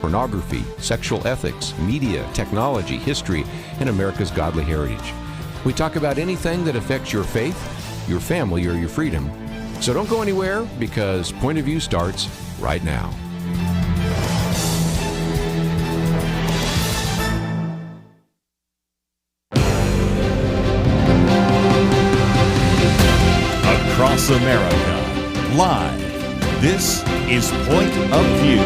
pornography, sexual ethics, media, technology, history, and America's godly heritage. We talk about anything that affects your faith, your family, or your freedom. So don't go anywhere, because Point of View starts right now. Across America, live, this is Point of View.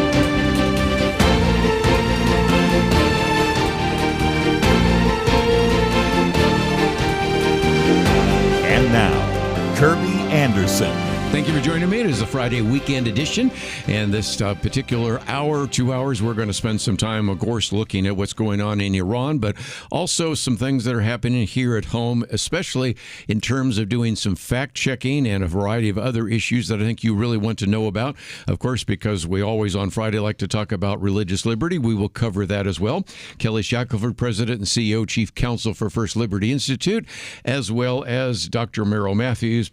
And now, Kerby Anderson. Thank you for joining me. It is a Friday weekend edition, and this particular hour, 2 hours, we're going to spend some time, of course, looking at what's going on in Iran, but also some things that are happening here at home, especially in terms of doing some fact-checking and a variety of other issues that I think you really want to know about. Of course, because we always on Friday like to talk about religious liberty, we will cover that as well. Kelly Shackelford, President and CEO, Chief Counsel for First Liberty Institute, as well as Dr. Merrill,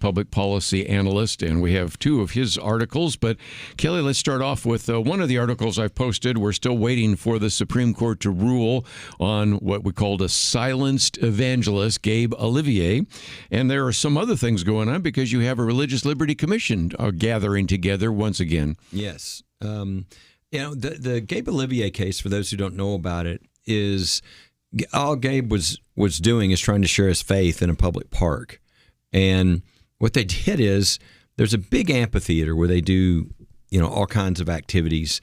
Public Policy Analyst, and we have two of his articles. But Kelly, let's start off with one of the articles I've posted. We're still waiting for the Supreme Court to rule on what we called a silenced evangelist, Gabe Olivier. And there are some other things going on because you have a Religious Liberty Commission gathering together once again. Yes. The Gabe Olivier case, for those who don't know about it, is all Gabe was doing is trying to share his faith in a public park. And what they did is, there's a big amphitheater where they do, all kinds of activities.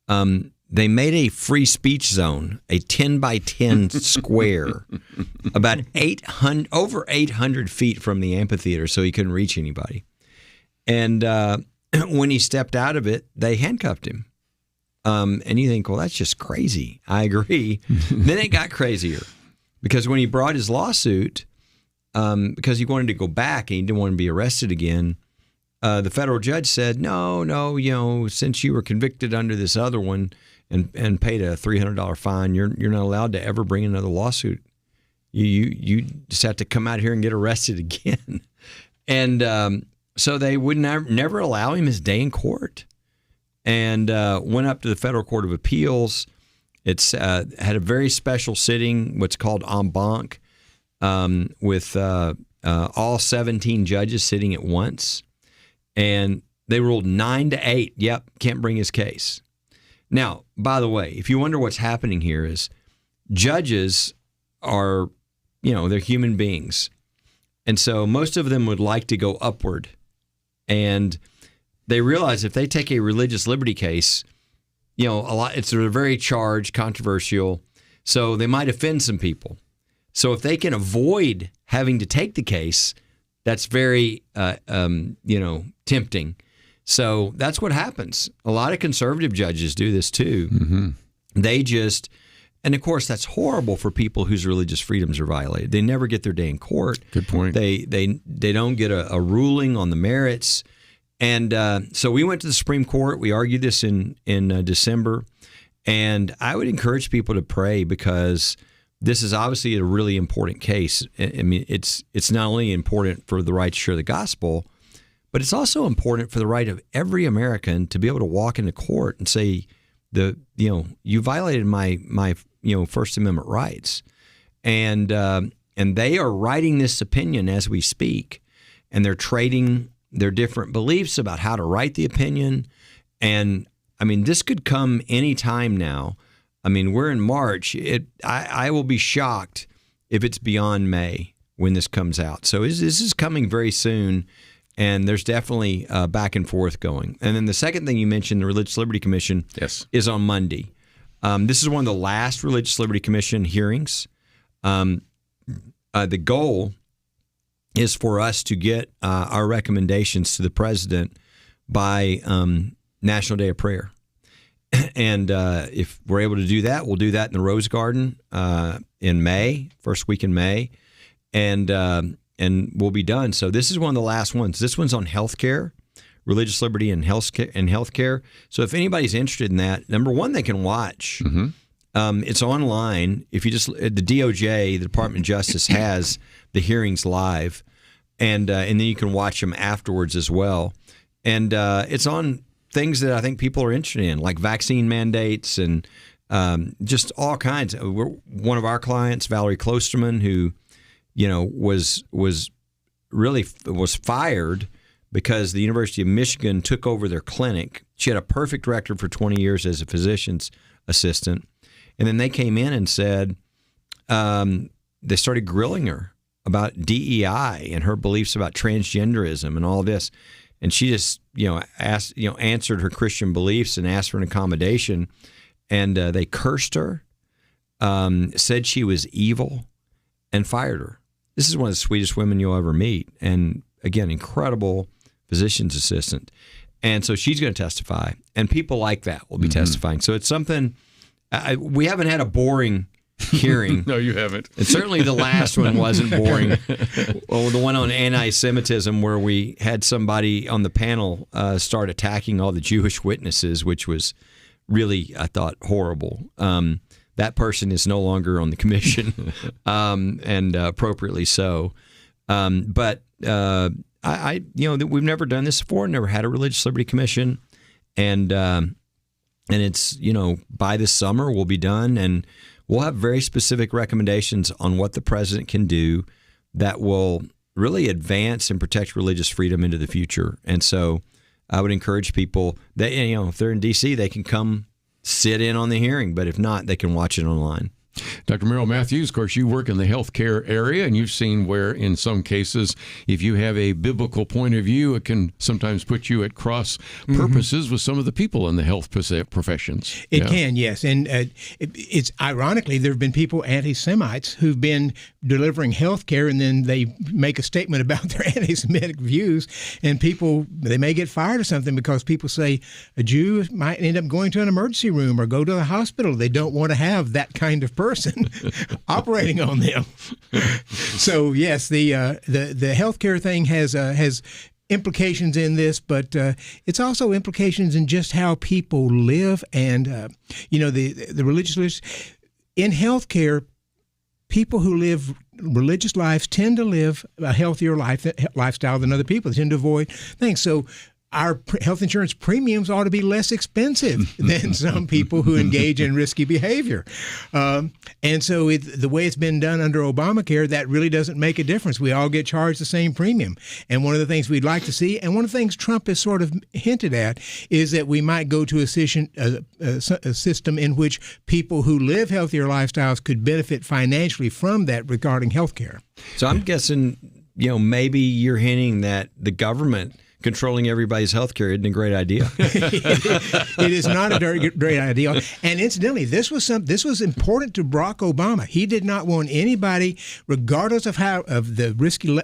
They made a free speech zone, a 10 by 10 square, about over 800 feet from the amphitheater, so he couldn't reach anybody. And when he stepped out of it, they handcuffed him. And you think, well, that's just crazy. I agree. Then it got crazier, because when he brought his lawsuit, because he wanted to go back and he didn't want to be arrested again, the federal judge said, no, since you were convicted under this other one and paid a $300 fine, you're not allowed to ever bring another lawsuit. You just have to come out here and get arrested again. And so they would never allow him his day in court, and went up to the Federal Court of Appeals. It's had a very special sitting, what's called en banc, with all 17 judges sitting at once. And they ruled 9-8. Yep, can't bring his case. Now, by the way, if you wonder what's happening here, is judges are, they're human beings. And so most of them would like to go upward. And they realize if they take a religious liberty case, it's very charged, controversial. So they might offend some people. So if they can avoid having to take the case, that's very, tempting. So that's what happens. A lot of conservative judges do this too. Mm-hmm. They just, and of course, that's horrible for people whose religious freedoms are violated. They never get their day in court. Good point. They don't get a ruling on the merits. And so we went to the Supreme Court. We argued this in December. And I would encourage people to pray, because this is obviously a really important case. I mean, it's not only important for the right to share the gospel, but it's also important for the right of every American to be able to walk into court and say, you violated my First Amendment rights, and they are writing this opinion as we speak, and they're trading their different beliefs about how to write the opinion, and I mean, this could come any time now. I mean, we're in March. I will be shocked if it's beyond May when this comes out. So this is coming very soon, and there's definitely back and forth going. And then the second thing you mentioned, the Religious Liberty Commission, yes, is on Monday. This is one of the last Religious Liberty Commission hearings. The goal is for us to get our recommendations to the president by National Day of Prayer. And if we're able to do that, we'll do that in the Rose Garden in May, first week in May, and we'll be done. So this is one of the last ones. This one's on healthcare, religious liberty and healthcare. So if anybody's interested in that, number one, they can watch. Mm-hmm. It's online. If you just the DOJ, the Department of Justice, has the hearings live, and then you can watch them afterwards as well. And it's on things that I think people are interested in, like vaccine mandates and just all kinds. One of our clients, Valerie Klosterman, who was fired because the University of Michigan took over their clinic. She had a perfect record for 20 years as a physician's assistant. And then they came in and said, they started grilling her about DEI and her beliefs about transgenderism and all this. And she just, answered her Christian beliefs and asked for an accommodation. And they cursed her, said she was evil, and fired her. This is one of the sweetest women you'll ever meet. And again, incredible physician's assistant. And so she's going to testify. And people like that will be testifying. So it's something, we haven't had a boring hearing. No, you haven't. And certainly the last one wasn't boring. Well, the one on anti-Semitism, where we had somebody on the panel start attacking all the Jewish witnesses, which was really, I thought, horrible. That person is no longer on the commission, and appropriately so. But we've never done this before. Never had a religious liberty commission, and it's by this summer we'll be done, and we'll have very specific recommendations on what the president can do that will really advance and protect religious freedom into the future. And so I would encourage people that, if they're in D.C., they can come sit in on the hearing, but if not, they can watch it online. Dr. Merrill Matthews, of course, you work in the healthcare area, and you've seen where, in some cases, if you have a biblical point of view, it can sometimes put you at cross purposes with some of the people in the health professions. It can, yes. And it's ironically, there have been people, anti-Semites, who've been delivering health care, and then they make a statement about their anti-Semitic views, and they may get fired or something because people say a Jew might end up going to an emergency room or go to the hospital. They don't want to have that kind of person operating on them. So yes, the healthcare thing has implications in this, but it's also implications in just how people live, and the religious in healthcare. People who live religious lives tend to live a healthier lifestyle than other people. They tend to avoid things. So our health insurance premiums ought to be less expensive than some people who engage in risky behavior. And so the way it's been done under Obamacare, that really doesn't make a difference. We all get charged the same premium. And one of the things we'd like to see, and one of the things Trump has sort of hinted at, is that we might go to a system in which people who live healthier lifestyles could benefit financially from that regarding health care. So I'm guessing, maybe you're hinting that the government controlling everybody's health care isn't a great idea. It is not a very great idea. And incidentally, this was important to Barack Obama. He did not want anybody, regardless of the risky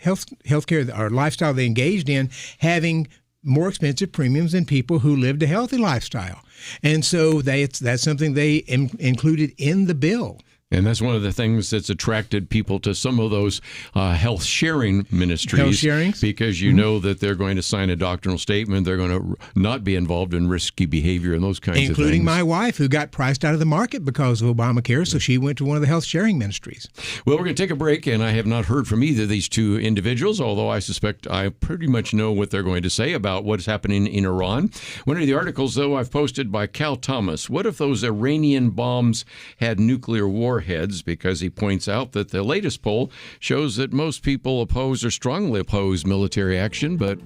health care or lifestyle they engaged in, having more expensive premiums than people who lived a healthy lifestyle. And so that's something they included in the bill. And that's one of the things that's attracted people to some of those health sharing ministries. Health sharings? Because you know that they're going to sign a doctrinal statement. They're going to not be involved in risky behavior and those kinds of things. Including my wife, who got priced out of the market because of Obamacare, so she went to one of the health sharing ministries. Well, we're going to take a break, and I have not heard from either of these two individuals, although I suspect I pretty much know what they're going to say about what's happening in Iran. One of the articles, though, I've posted by Cal Thomas. What if those Iranian bombs had nuclear warheads? Because he points out that the latest poll shows that most people oppose or strongly oppose military action. But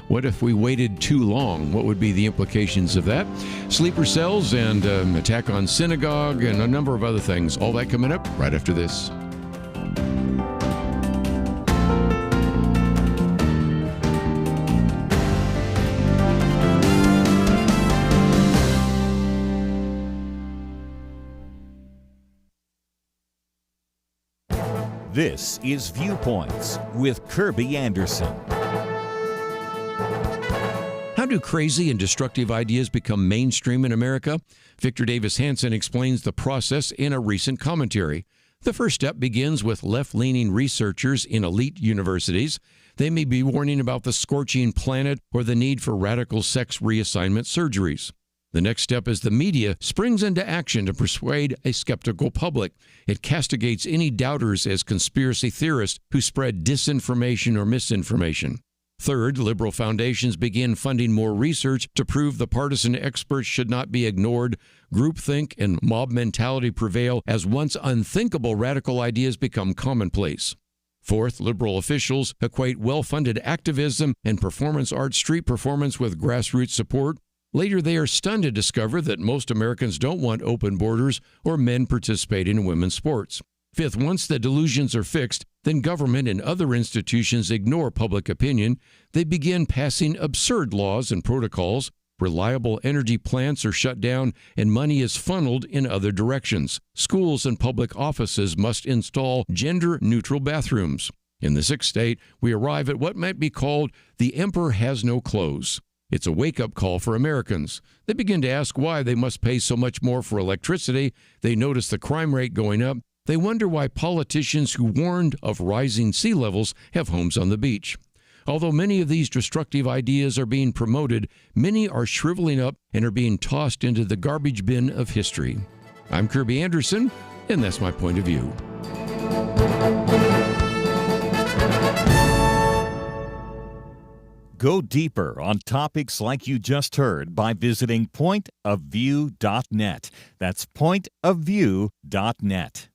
what if we waited too long? What would be the implications of that? Sleeper cells and attack on synagogue and a number of other things. All that coming up right after this. This is Viewpoints with Kerby Anderson. How do crazy and destructive ideas become mainstream in America? Victor Davis Hanson explains the process in a recent commentary. The first step begins with left-leaning researchers in elite universities. They may be warning about the scorching planet or the need for radical sex reassignment surgeries. The next step is the media springs into action to persuade a skeptical public. It castigates any doubters as conspiracy theorists who spread disinformation or misinformation. Third, liberal foundations begin funding more research to prove the partisan experts should not be ignored. Groupthink and mob mentality prevail as once unthinkable radical ideas become commonplace. Fourth, liberal officials equate well-funded activism and performance art street performance with grassroots support. Later, they are stunned to discover that most Americans don't want open borders or men participating in women's sports. Fifth, once the delusions are fixed, then government and other institutions ignore public opinion. They begin passing absurd laws and protocols. Reliable energy plants are shut down, and money is funneled in other directions. Schools and public offices must install gender-neutral bathrooms. In the sixth state, we arrive at what might be called the emperor has no clothes. It's a wake-up call for Americans. They begin to ask why they must pay so much more for electricity. They notice the crime rate going up. They wonder why politicians who warned of rising sea levels have homes on the beach. Although many of these destructive ideas are being promoted, many are shriveling up and are being tossed into the garbage bin of history. I'm Kerby Anderson, and that's my point of view. Go deeper on topics like you just heard by visiting pointofview.net. That's pointofview.net.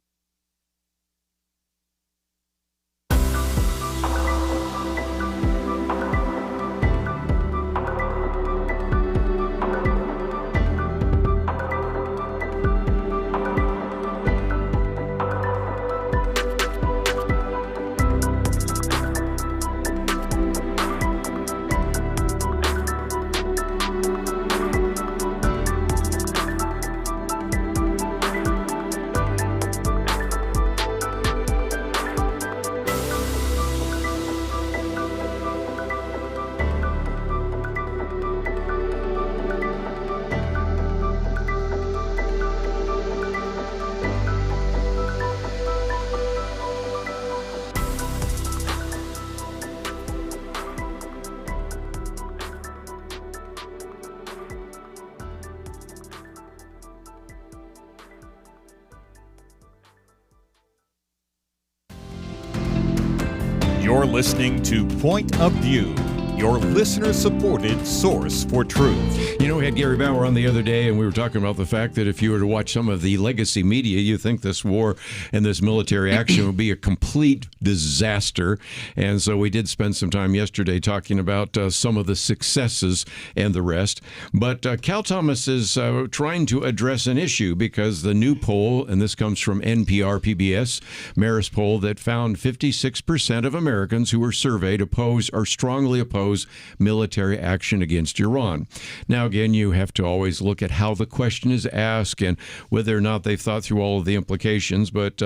You're listening to Point of View, your listener-supported source for truth. You know, we had Gary Bauer on the other day, and we were talking about the fact that if you were to watch some of the legacy media, you think this war and this military action would be a complete disaster. And so we did spend some time yesterday talking about some of the successes and the rest. But Cal Thomas is trying to address an issue because the new poll, and this comes from NPR PBS, Merrill poll, that found 56% of Americans who were surveyed oppose or strongly oppose military action against Iran. Now, again, you have to always look at how the question is asked and whether or not they've thought through all of the implications. But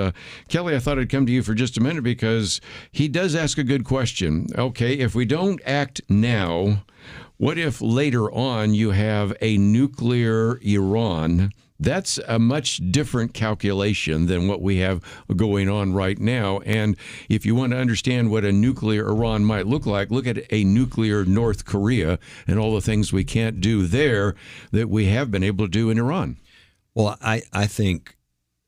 Kelly, I thought I'd come to you for just a minute because he does ask a good question. Okay, if we don't act now, what if later on you have a nuclear Iran? That's a much different calculation than what we have going on right now. And if you want to understand what a nuclear Iran might look like, look at a nuclear North Korea and all the things we can't do there that we have been able to do in Iran. Well, I think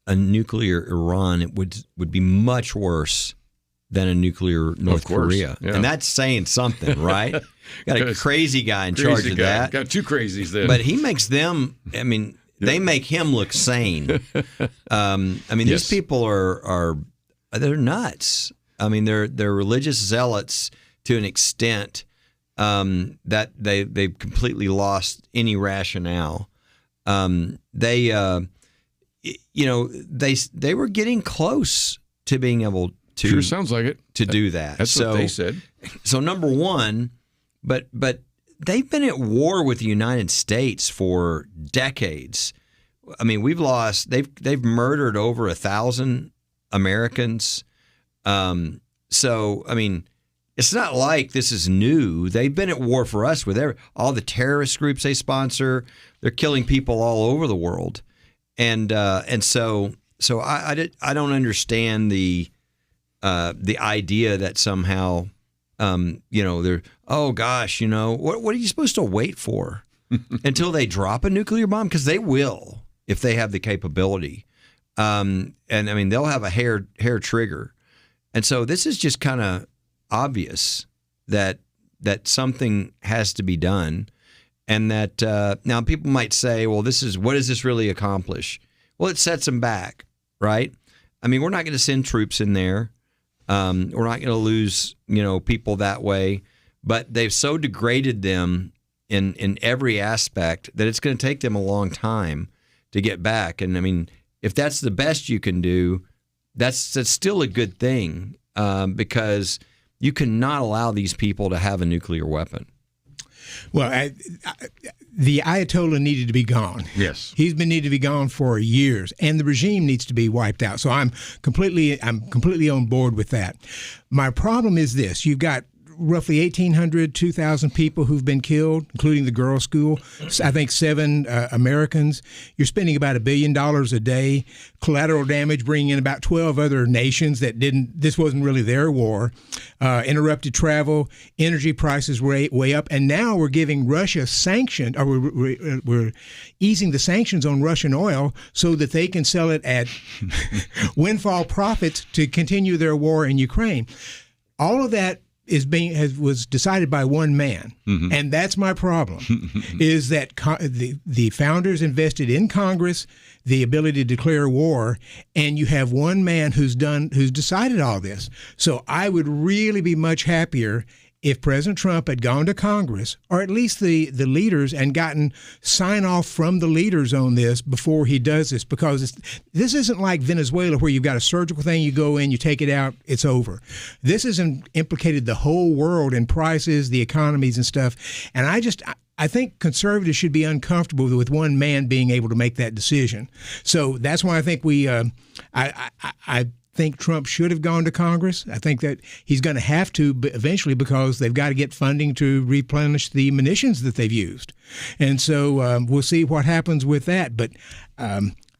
a nuclear Iran would be much worse than a nuclear North Korea. Yeah. And that's saying something, right? Got a crazy guy in charge of that. Got two crazies then. But he makes them, I mean, they make him look sane. I mean, these people are they're nuts. I mean, they're religious zealots to an extent that they've completely lost any rationale. They were getting close to being able to. Sure sounds like it. To do that. That's what they said. So number one, but they've been at war with the United States for decades. I mean, they've murdered over 1,000 Americans. So, I mean, it's not like this is new. They've been at war for us with all the terrorist groups they sponsor. They're killing people all over the world. And so I don't understand the idea that somehow, they're, oh gosh, what are you supposed to wait for until they drop a nuclear bomb? Because they will if they have the capability. And I mean, they'll have a hair trigger. And so this is just kind of obvious that that something has to be done, and that now people might say, well, what does this really accomplish? Well, it sets them back, right? I mean, we're not going to send troops in there. We're not going to lose, people that way. But they've so degraded them in every aspect that it's going to take them a long time to get back. And I mean, if that's the best you can do, that's still a good thing, because you cannot allow these people to have a nuclear weapon. Well, the Ayatollah needed to be gone. Yes. He's been needed to be gone for years, and the regime needs to be wiped out. So I'm completely on board with that. My problem is this. You've got roughly 1,800, 2,000 people who've been killed, including the girls' school. I think 7 Americans. You're spending about $1 billion a day. Collateral damage, bringing in about 12 other nations that this wasn't really their war. Interrupted travel, energy prices were way up, and now we're giving Russia sanctions, or we're easing the sanctions on Russian oil so that they can sell it at windfall profits to continue their war in Ukraine. All of that was decided by one man, and that's my problem. Is that the founders invested in Congress the ability to declare war, and you have one man who's decided all this. So I would really be much happier if President Trump had gone to Congress, or at least the leaders, and gotten sign off from the leaders on this before he does this, because this isn't like Venezuela where you've got a surgical thing, you go in, you take it out, it's over. This has implicated the whole world in prices, the economies and stuff. And I think conservatives should be uncomfortable with one man being able to make that decision. So that's why I think I think Trump should have gone to Congress. I think that he's going to have to eventually, because they've got to get funding to replenish the munitions that they've used. And so we'll see what happens with that. But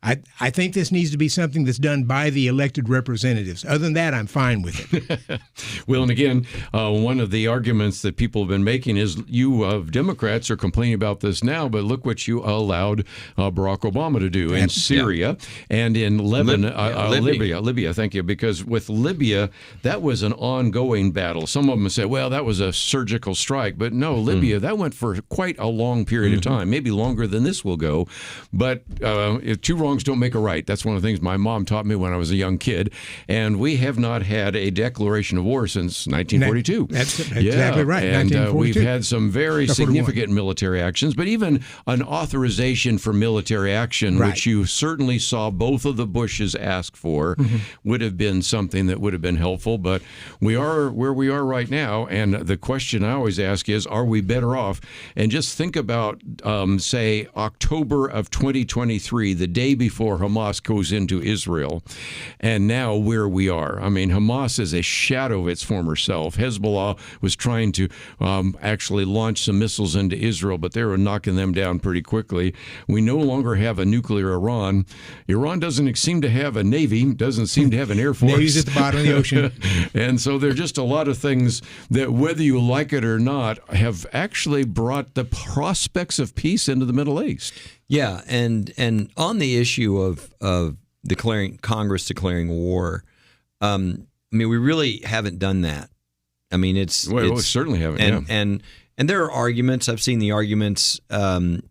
I think this needs to be something that's done by the elected representatives. Other than that, I'm fine with it. Well, and again, one of the arguments that people have been making is you Democrats are complaining about this now, but look what you allowed Barack Obama to do in Syria and in Libya. Thank you. Because with Libya, that was an ongoing battle. Some of them say, well, that was a surgical strike. But no, Libya, that went for quite a long period of time, maybe longer than this will go. But if two wrongs don't make a right. That's one of the things my mom taught me when I was a young kid. And we have not had a declaration of war since 1942. That's exactly right. And we've had some very significant military actions, but even an authorization for military action, which you certainly saw both of the Bushes ask for, would have been something that would have been helpful. But we are where we are right now. And the question I always ask is, are we better off? And just think about, say, October of 2023, the day before Hamas goes into Israel, and now where we are. I mean, Hamas is a shadow of its former self. Hezbollah was trying to actually launch some missiles into Israel, but they were knocking them down pretty quickly. We no longer have a nuclear Iran. Iran doesn't seem to have a navy, doesn't seem to have an air force. Navy's at the bottom of the ocean. And so there are just a lot of things that, whether you like it or not, have actually brought the prospects of peace into the Middle East. Yeah, and on the issue of Congress declaring war, I mean, we really haven't done that. I mean, we certainly haven't. And there are arguments. I've seen the arguments,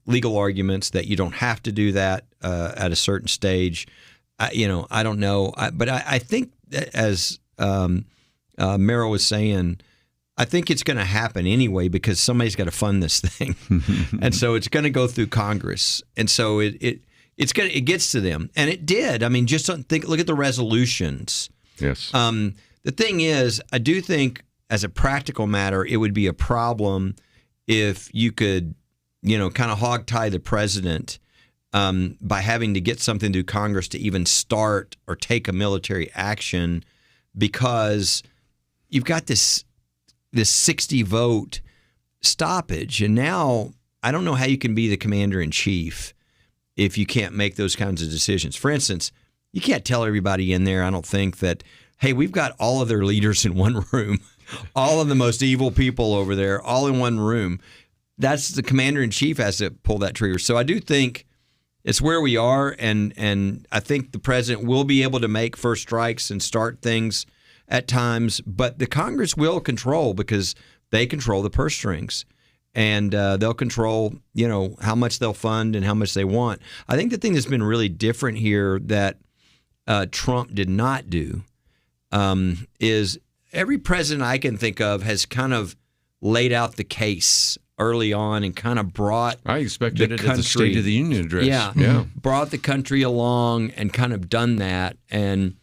legal arguments, that you don't have to do that at a certain stage. I don't know, but I think that, as Merrill was saying, I think it's going to happen anyway, because somebody's got to fund this thing, and so it's going to go through Congress, and so it gets to them, and it did. I mean, just look at the resolutions. Yes. The thing is, I do think, as a practical matter, it would be a problem if you could, kind of hog-tie the president by having to get something through Congress to even start or take a military action, because you've got this 60-vote stoppage. And now I don't know how you can be the commander-in-chief if you can't make those kinds of decisions. For instance, you can't tell everybody in there, I don't think, that, hey, we've got all of their leaders in one room, all of the most evil people over there, all in one room. That's the commander-in-chief has to pull that trigger. So I do think it's where we are, and I think the president will be able to make first strikes and start things at times, but the Congress will control, because they control the purse strings. And they'll control, how much they'll fund and how much they want. I think the thing that's been really different here that Trump did not do is every president I can think of has kind of laid out the case early on and kind of brought I expected the it country, at the State of the Union address. Yeah, brought the country along and kind of done that. And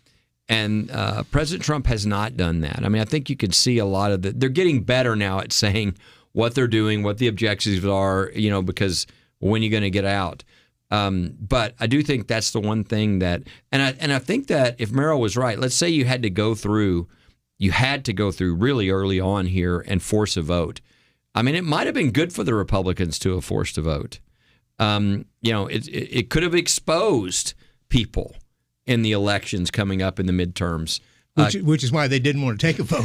President Trump has not done that. I mean, I think you can see a lot of they're getting better now at saying what they're doing, what the objectives are, because when you're going to get out. But I do think that's the one thing that, and I think that if Merrill was right, let's say you had to go through really early on here and force a vote. I mean, it might have been good for the Republicans to have forced a vote. It could have exposed people in the elections coming up in the midterms. Which is why they didn't want to take a vote.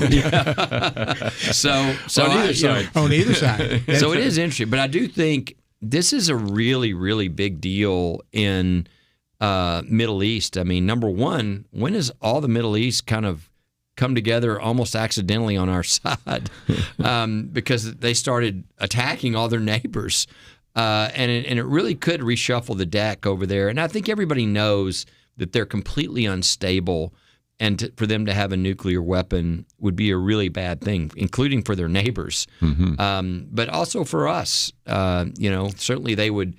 So on either side. On either side. So it is interesting. But I do think this is a really, really big deal in Middle East. I mean, number one, when has all the Middle East kind of come together almost accidentally on our side because they started attacking all their neighbors. And it really could reshuffle the deck over there. And I think everybody knows that they're completely unstable. And for them to have a nuclear weapon would be a really bad thing, including for their neighbors, but also for us. Certainly they would.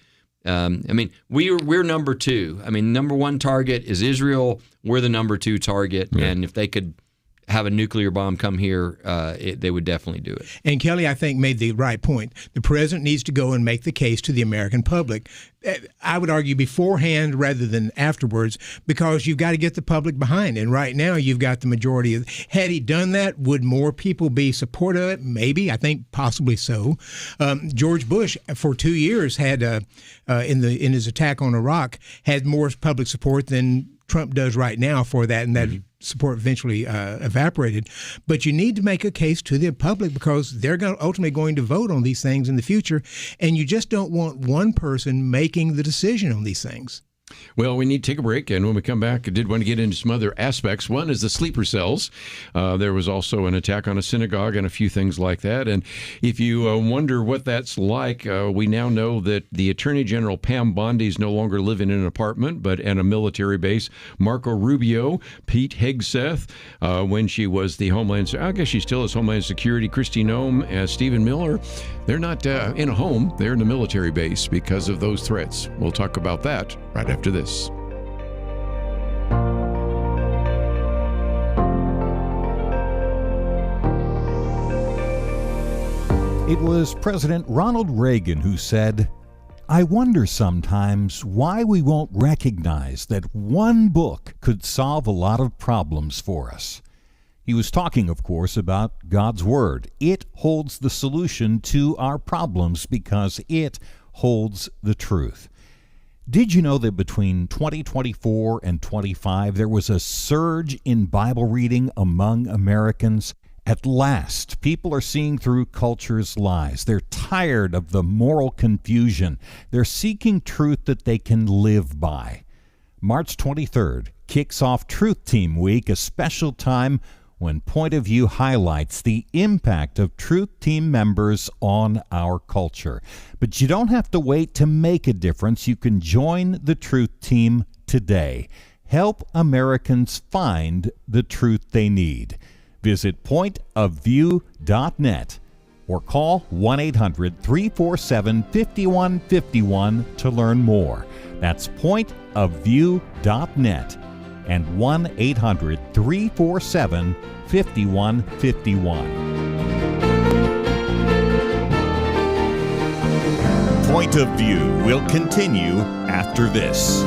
We're number two. I mean, number one target is Israel. We're the number two target, and if they could have a nuclear bomb come here, they would definitely do it. And Kelly, I think, made the right point. The president needs to go and make the case to the American public. I would argue beforehand rather than afterwards, because you've got to get the public behind. And right now, you've got the majority of. Had he done that, would more people be supportive of it? Maybe. I think possibly so. George Bush, for 2 years, had in his attack on Iraq, had more public support than Trump does right now for that, and that support eventually evaporated. But you need to make a case to the public because they're ultimately going to vote on these things in the future, and you just don't want one person making the decision on these things. Well, we need to take a break, and when we come back, I did want to get into some other aspects. One is the sleeper cells. There was also an attack on a synagogue and a few things like that. And if you wonder what that's like, we now know that the Attorney General, Pam Bondi, is no longer living in an apartment, but in a military base. Marco Rubio, Pete Hegseth, when she was the Homeland, I guess she still is Homeland Security, Kristi Noem, Stephen Miller, they're not in a home. They're in a military base because of those threats. We'll talk about that right after this. It was President Ronald Reagan who said, "I wonder sometimes why we won't recognize that one book could solve a lot of problems for us." He was talking, of course, about God's Word. It holds the solution to our problems because it holds the truth. Did you know that between 2024 and 25, there was a surge in Bible reading among Americans? At last, people are seeing through culture's lies. They're tired of the moral confusion. They're seeking truth that they can live by. March 23rd kicks off Truth Team Week, a special time when Point of View highlights the impact of Truth Team members on our culture. But you don't have to wait to make a difference. You can join the Truth Team today. Help Americans find the truth they need. Visit pointofview.net or call 1-800-347-5151 to learn more. That's pointofview.net and 1-800-347-5151. Point of View will continue after this.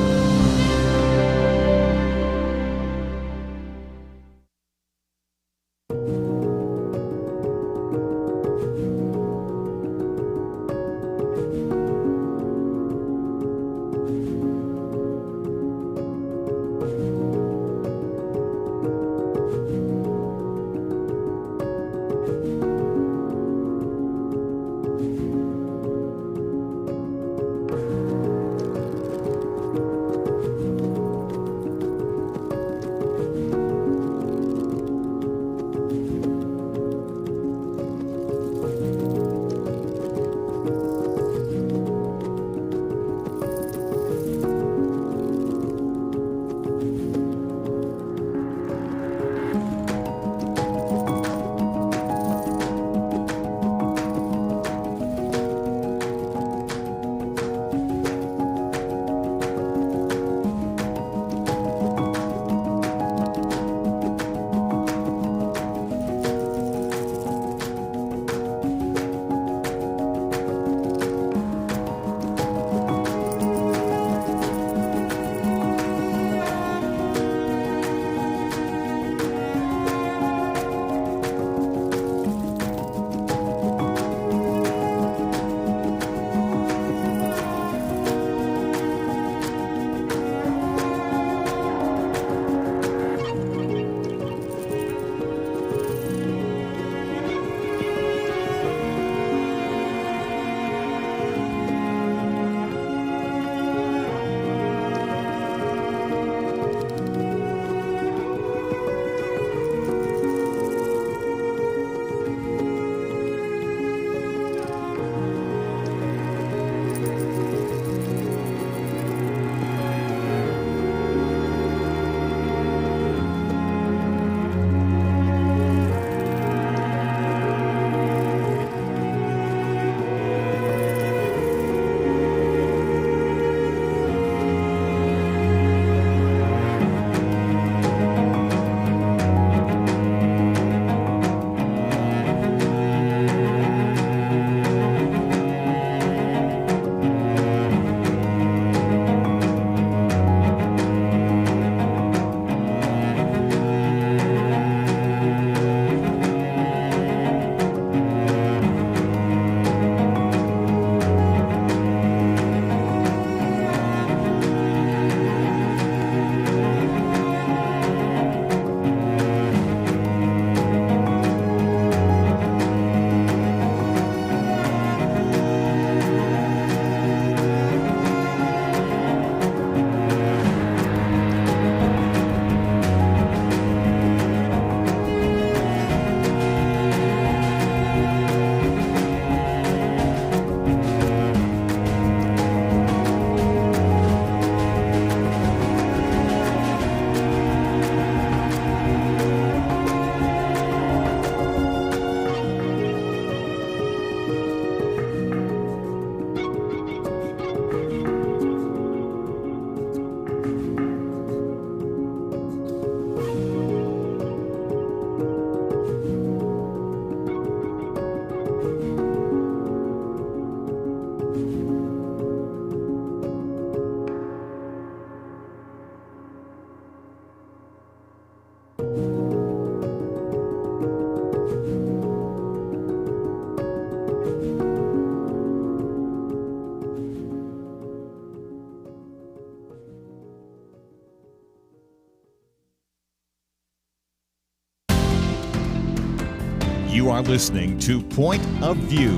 You are listening to Point of View.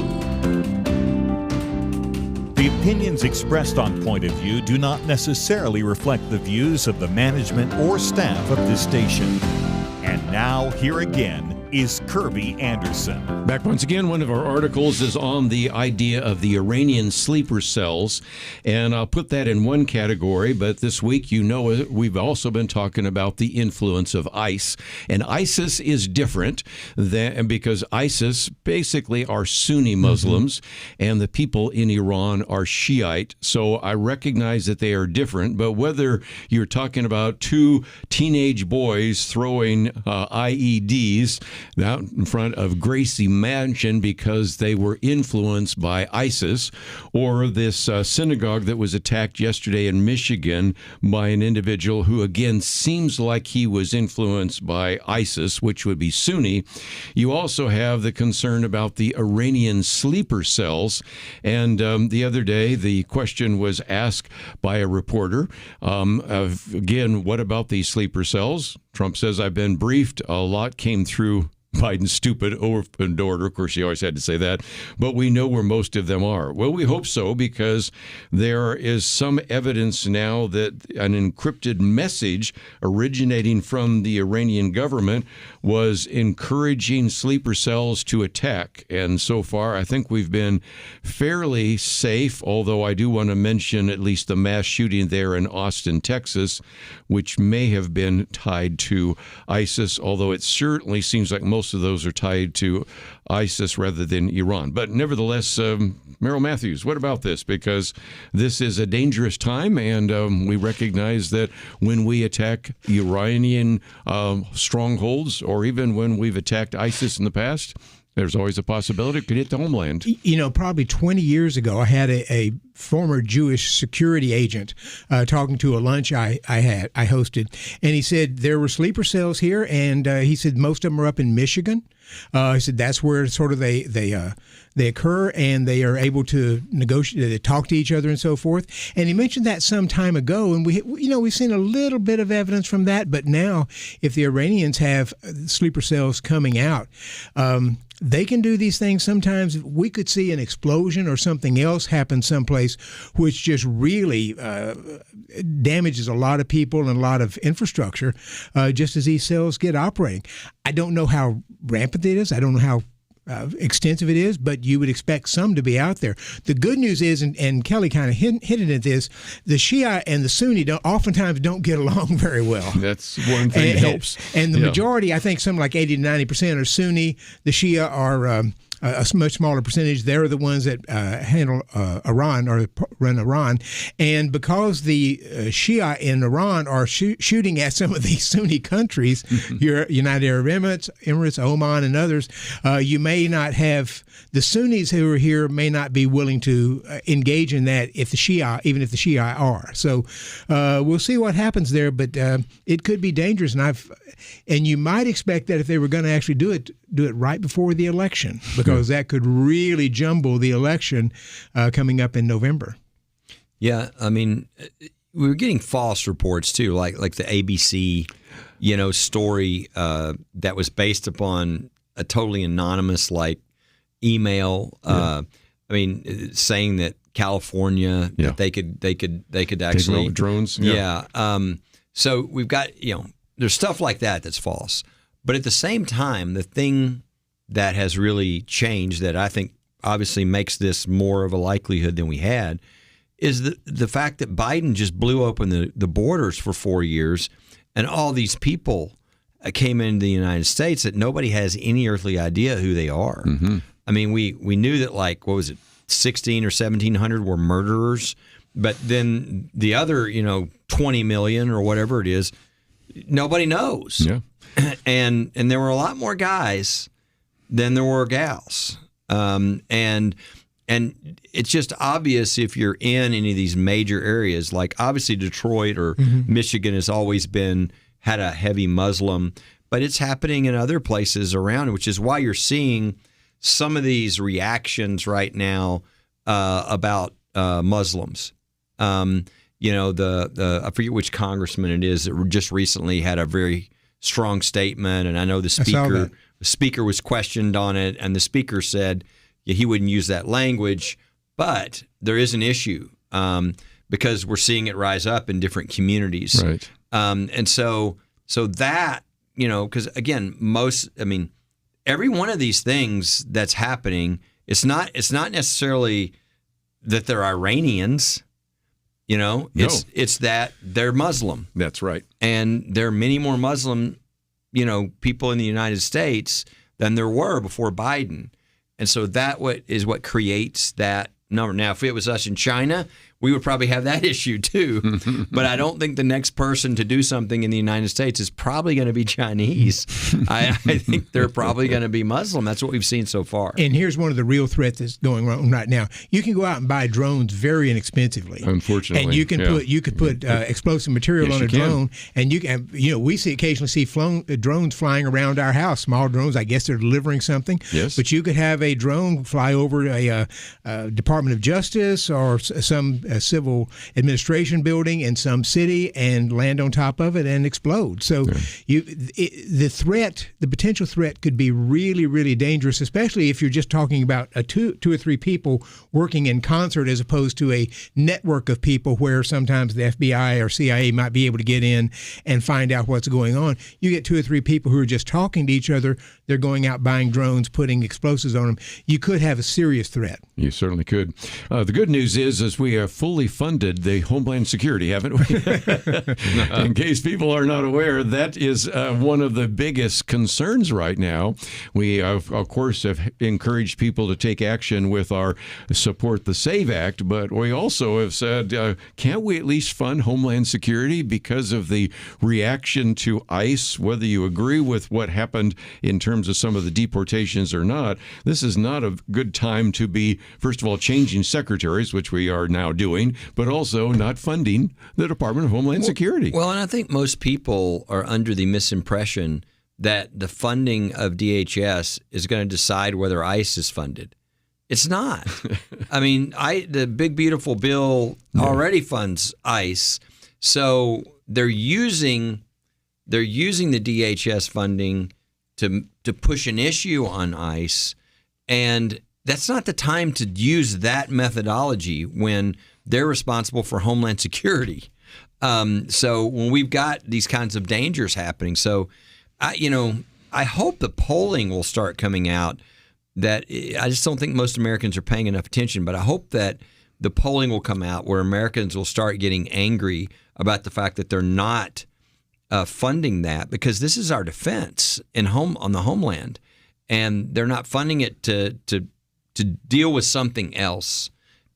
The opinions expressed on Point of View do not necessarily reflect the views of the management or staff of this station. And now, here again is Kerby Anderson. Back once again, one of our articles is on the idea of the Iranian sleeper cells, and I'll put that in one category, but this week, we've also been talking about the influence of ICE, and ISIS is different because ISIS basically are Sunni Muslims, and the people in Iran are Shiite, so I recognize that they are different, but whether you're talking about two teenage boys throwing IEDs out in front of Gracie Mansion because they were influenced by ISIS, or this synagogue that was attacked yesterday in Michigan by an individual who, again, seems like he was influenced by ISIS, which would be Sunni. You also have the concern about the Iranian sleeper cells. And the other day, the question was asked by a reporter, again, what about these sleeper cells? Trump says, I've been briefed. A lot came through Biden's stupid open order. Of course, he always had to say that. But we know where most of them are. Well, we hope so, because there is some evidence now that an encrypted message originating from the Iranian government was encouraging sleeper cells to attack. And so far, I think we've been fairly safe, although I do want to mention at least the mass shooting there in Austin, Texas, which may have been tied to ISIS, although it certainly seems like most of those are tied to ISIS rather than Iran. But nevertheless, Merrill Matthews, what about this? Because this is a dangerous time, and we recognize that when we attack Iranian strongholds, or even when we've attacked ISIS in the past, there's always a possibility it could hit the homeland. Probably 20 years ago, I had a former Jewish security agent talking to a lunch I hosted, and he said there were sleeper cells here, and he said most of them are up in Michigan. He said that's where sort of they occur, and they are able to negotiate, they talk to each other, and so forth. And he mentioned that some time ago, and we've seen a little bit of evidence from that. But now, if the Iranians have sleeper cells coming out, they can do these things. Sometimes we could see an explosion or something else happen someplace, which just really damages a lot of people and a lot of infrastructure, just as these cells get operating. I don't know how rampant it is. I don't know how extensive it is, but you would expect some to be out there. The good news is, and Kelly kind of hinted at this, the Shia and the Sunni oftentimes don't get along very well. That's one thing that helps. And the majority, I think something like 80 to 90% are Sunni. The Shia are a much smaller percentage. They're the ones that handle Iran or run Iran. And because the Shia in Iran are shooting at some of these Sunni countries, United Arab Emirates, Oman, and others, you may not have the Sunnis who are here may not be willing to engage in that even if the Shia are. So we'll see what happens there, but it could be dangerous. And you might expect that if they were going to actually do it right before the election, because that could really jumble the election coming up in November. Yeah, I mean, we were getting false reports too, like the ABC, story that was based upon a totally anonymous email. Saying that California that they could actually take drones. So we've got there's stuff like that that's false. But at the same time, the thing that has really changed that I think obviously makes this more of a likelihood than we had is the fact that Biden just blew open the borders for 4 years, and all these people came into the United States that nobody has any earthly idea who they are. Mm-hmm. I mean, we knew that 16 or 1,700 were murderers, but then the other 20 million or whatever it is, nobody knows. Yeah. And there were a lot more guys than there were gals. And it's just obvious if you're in any of these major areas, like obviously Detroit or Michigan has always had a heavy Muslim, but it's happening in other places around, which is why you're seeing some of these reactions right now about Muslims. I forget which congressman it is that just recently had a very strong statement, and I know the speaker the speaker was questioned on it, and the speaker said he wouldn't use that language, but there is an issue because we're seeing it rise up in different communities. Right. And so that, because again, every one of these things that's happening, it's not necessarily that they're Iranians. It's that they're Muslim. That's right. And there are many more Muslim, people in the United States than there were before Biden. And so that is what creates that number. Now, if it was us in China, we would probably have that issue too. But I don't think the next person to do something in the United States is probably going to be Chinese. I think they're probably going to be Muslim. That's what we've seen so far. And here's one of the real threats that's going on right now. You can go out and buy drones very inexpensively. Unfortunately. And you can put explosive material on a drone. And you can, we occasionally see drones flying around our house, small drones. I guess they're delivering something. Yes. But you could have a drone fly over a Department of Justice or some civil administration building in some city and land on top of it and explode. So the potential threat could be really, really dangerous, especially if you're just talking about two or three people working in concert as opposed to a network of people where sometimes the FBI or CIA might be able to get in and find out what's going on. You get two or three people who are just talking to each other. They're going out buying drones, putting explosives on them. You could have a serious threat. You certainly could. The good news is we have fully funded the Homeland Security, haven't we? In case people are not aware, that is one of the biggest concerns right now. We, of course, have encouraged people to take action with our Support the SAVE Act, but we also have said, can't we at least fund Homeland Security because of the reaction to ICE, whether you agree with what happened in terms of some of the deportations or not? This is not a good time to be, first of all, changing secretaries, which we are now doing, but also not funding the Department of Homeland Security. Well, and I think most people are under the misimpression that the funding of DHS is going to decide whether ICE is funded. It's not. I mean, the big beautiful bill already funds ICE, so they're using the DHS funding to push an issue on ICE, and that's not the time to use that methodology when they're responsible for Homeland Security. So when we've got these kinds of dangers happening, I hope the polling will start coming out. That I just don't think most Americans are paying enough attention, but I hope that the polling will come out where Americans will start getting angry about the fact that they're not funding that, because this is our defense on the homeland, and they're not funding it to deal with something else.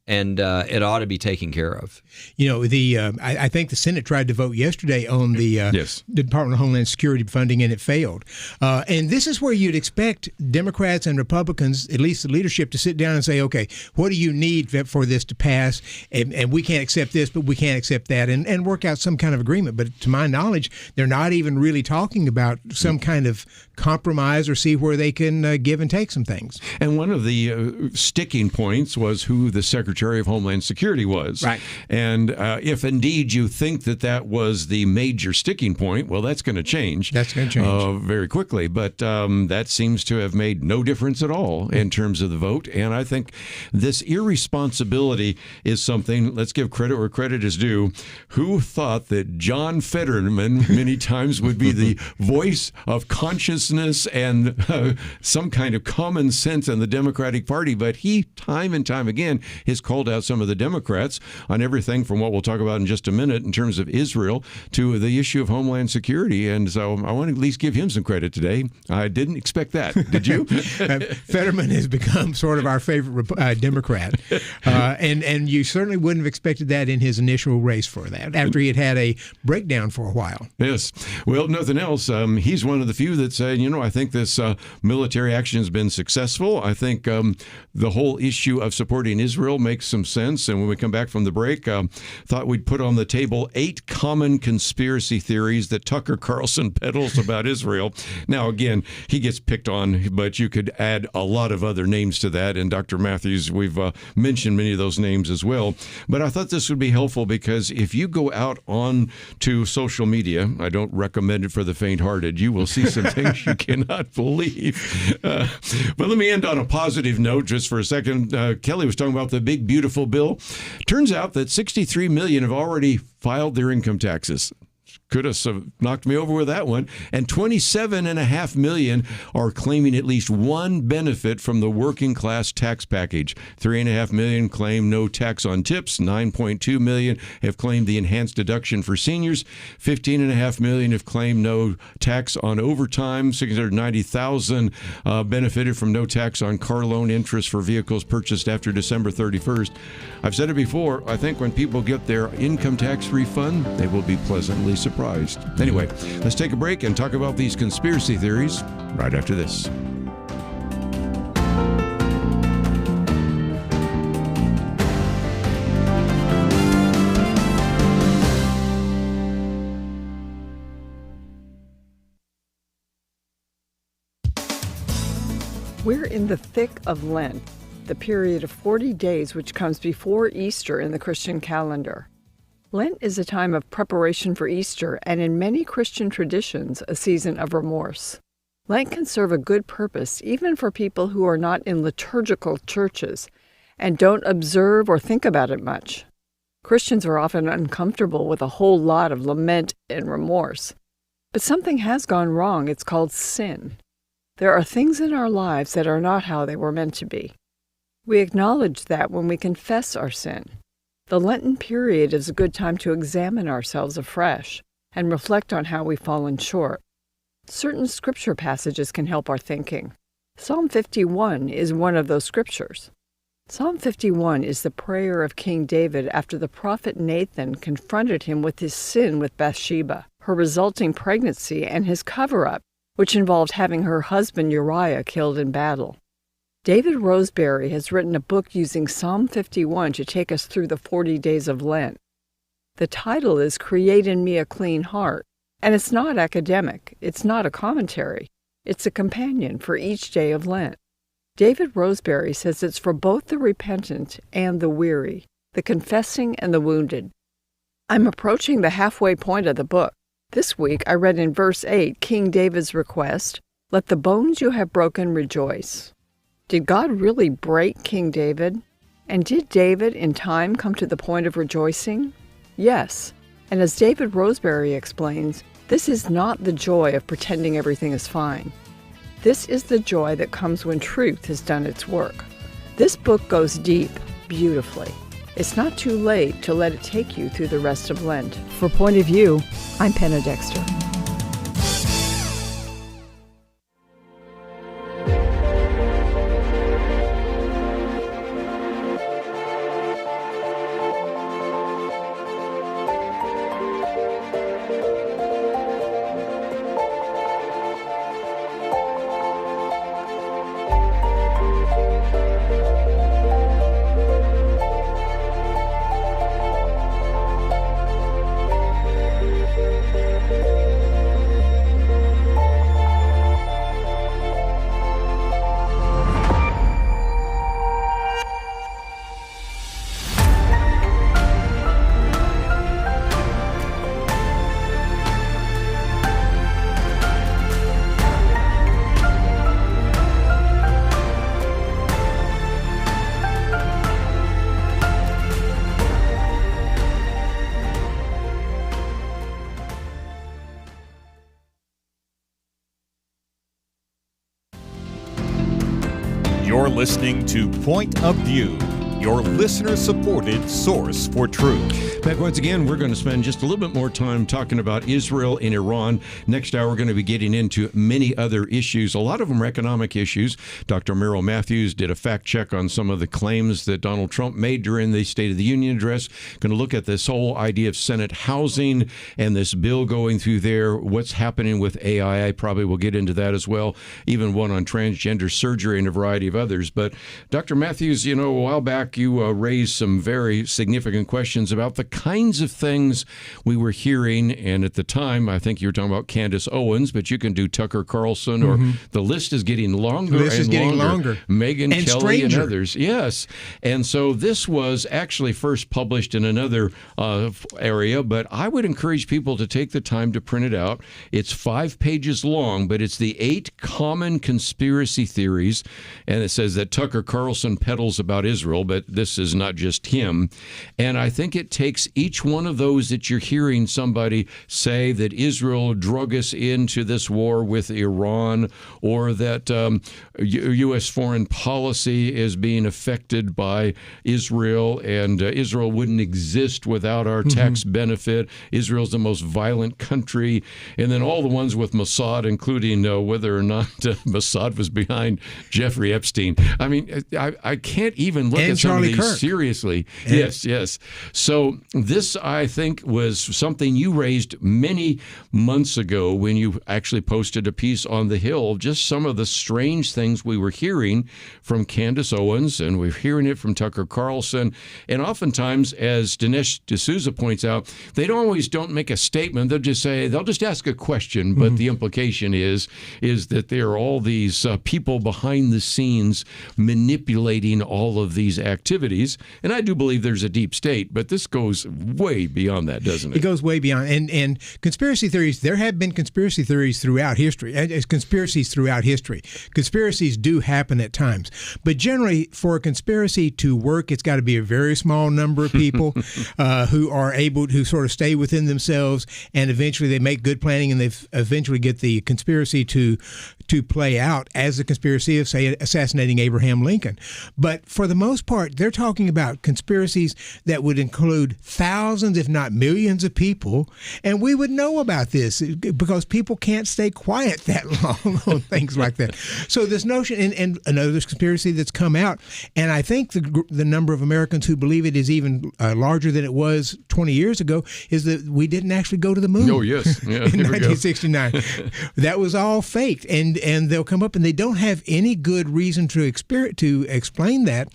And it ought to be taken care of. I think the Senate tried to vote yesterday on the Department of Homeland Security funding, and it failed. And this is where you'd expect Democrats and Republicans, at least the leadership, to sit down and say, okay, what do you need for this to pass? And we can't accept this, but we can't accept that, and work out some kind of agreement. But to my knowledge, they're not even really talking about some kind of compromise or see where they can give and take some things. And one of the sticking points was who the Secretary of Homeland Security was. Right. And if indeed you think that was the major sticking point, well, that's going to change. That's going to change. Very quickly. But that seems to have made no difference at all in terms of the vote. And I think this irresponsibility is something, let's give credit where credit is due. Who thought that John Fetterman many times would be the voice of conscience and some kind of common sense in the Democratic Party, but he, time and time again, has called out some of the Democrats on everything from what we'll talk about in just a minute in terms of Israel to the issue of Homeland Security. And so I want to at least give him some credit today. I didn't expect that. Did you? Fetterman has become sort of our favorite Democrat. And you certainly wouldn't have expected that in his initial race for that, after he had a breakdown for a while. Yes. Well, nothing else. He's one of the few that said, I think this military action has been successful. I think the whole issue of supporting Israel may makes some sense. And when we come back from the break, thought we'd put on the table 8 common conspiracy theories that Tucker Carlson peddles about Israel. Now, again, he gets picked on, but you could add a lot of other names to that. And Dr. Matthews, we've mentioned many of those names as well. But I thought this would be helpful because if you go out on to social media, I don't recommend it for the faint-hearted, you will see some things you cannot believe. But let me end on a positive note just for a second. Kelly was talking about the big, beautiful bill. Turns out that 63 million have already filed their income taxes. Could have knocked me over with that one. And 27.5 million are claiming at least one benefit from the working class tax package. 3.5 million claim no tax on tips. 9.2 million have claimed the enhanced deduction for seniors. 15.5 million have claimed no tax on overtime. 690,000 benefited from no tax on car loan interest for vehicles purchased after December 31st. I've said it before. I think when people get their income tax refund, they will be pleasantly surprised. Anyway, let's take a break and talk about these conspiracy theories right after this. We're in the thick of Lent, the period of 40 days which comes before Easter in the Christian calendar. Lent is a time of preparation for Easter and in many Christian traditions, a season of remorse. Lent can serve a good purpose even for people who are not in liturgical churches and don't observe or think about it much. Christians are often uncomfortable with a whole lot of lament and remorse. But something has gone wrong. It's called sin. There are things in our lives that are not how they were meant to be. We acknowledge that when we confess our sin. The Lenten period is a good time to examine ourselves afresh and reflect on how we've fallen short. Certain scripture passages can help our thinking. Psalm 51 is one of those scriptures. Psalm 51 is the prayer of King David after the prophet Nathan confronted him with his sin with Bathsheba, her resulting pregnancy, and his cover-up, which involved having her husband Uriah killed in battle. David Roseberry has written a book using Psalm 51 to take us through the 40 days of Lent. The title is Create in Me a Clean Heart, and it's not academic, it's not a commentary, it's a companion for each day of Lent. David Roseberry says it's for both the repentant and the weary, the confessing and the wounded. I'm approaching the halfway point of the book. This week I read in verse 8 King David's request, "Let the bones you have broken rejoice." Did God really break King David? And did David in time come to the point of rejoicing? Yes. And as David Roseberry explains, this is not the joy of pretending everything is fine. This is the joy that comes when truth has done its work. This book goes deep, beautifully. It's not too late to let it take you through the rest of Lent. For Point of View, I'm Penna Dexter. You're listening to Point of View, your listener-supported source for truth. Back once again, we're going to spend just a little bit more time talking about Israel and Iran. Next hour, we're going to be getting into many other issues. A lot of them are economic issues. Dr. Merrill Matthews did a fact check on some of the claims that Donald Trump made during the State of the Union address. Going to look at this whole idea of Senate housing and this bill going through there. What's happening with AI? I probably will get into that as well. Even one on transgender surgery and a variety of others. But Dr. Matthews, a while back, back, you raised some very significant questions about the kinds of things we were hearing. And at the time, I think you were talking about Candace Owens, but you can do Tucker Carlson, or the list is getting longer longer. Megyn and Kelly stranger. and others. Yes. And so this was actually first published in another area, but I would encourage people to take the time to print it out. It's 5 pages long, but it's the 8 common conspiracy theories. And it says that Tucker Carlson peddles about Israel, but this is not just him. And I think it takes each one of those that you're hearing somebody say that Israel drug us into this war with Iran, or that U.S. foreign policy is being affected by Israel, and Israel wouldn't exist without our tax benefit. Israel's the most violent country. And then all the ones with Mossad, including whether or not Mossad was behind Jeffrey Epstein. I mean, I can't even look at some Charlie of these Kirk. seriously. Yeah. Yes. So this, I think, was something you raised many months ago when you actually posted a piece on the Hill, just some of the strange things we were hearing from Candace Owens, and we're hearing it from Tucker Carlson. And oftentimes, as Dinesh D'Souza points out, they don't make a statement. They'll just ask a question, but the implication is that there are all these people behind the scenes manipulating all of these activities. And I do believe there's a deep state, but this goes way beyond that, doesn't it? It goes way beyond. And conspiracy theories, there have been conspiracy theories throughout history, conspiracies throughout history. Conspiracies do happen at times. But generally, for a conspiracy to work, it's got to be a very small number of people who sort of stay within themselves, and eventually they make good planning, and they eventually get the conspiracy to play out as the conspiracy of, say, assassinating Abraham Lincoln. But for the most part, they're talking about conspiracies that would include thousands, if not millions of people, and we would know about this because people can't stay quiet that long on things like that. So this notion, and another conspiracy that's come out, and I think the number of Americans who believe it is even larger than it was 20 years ago, is that we didn't actually go to the moon. Oh, yes. Yeah, in 1969. That was all faked. And they'll come up, and they don't have any good reason to explain that.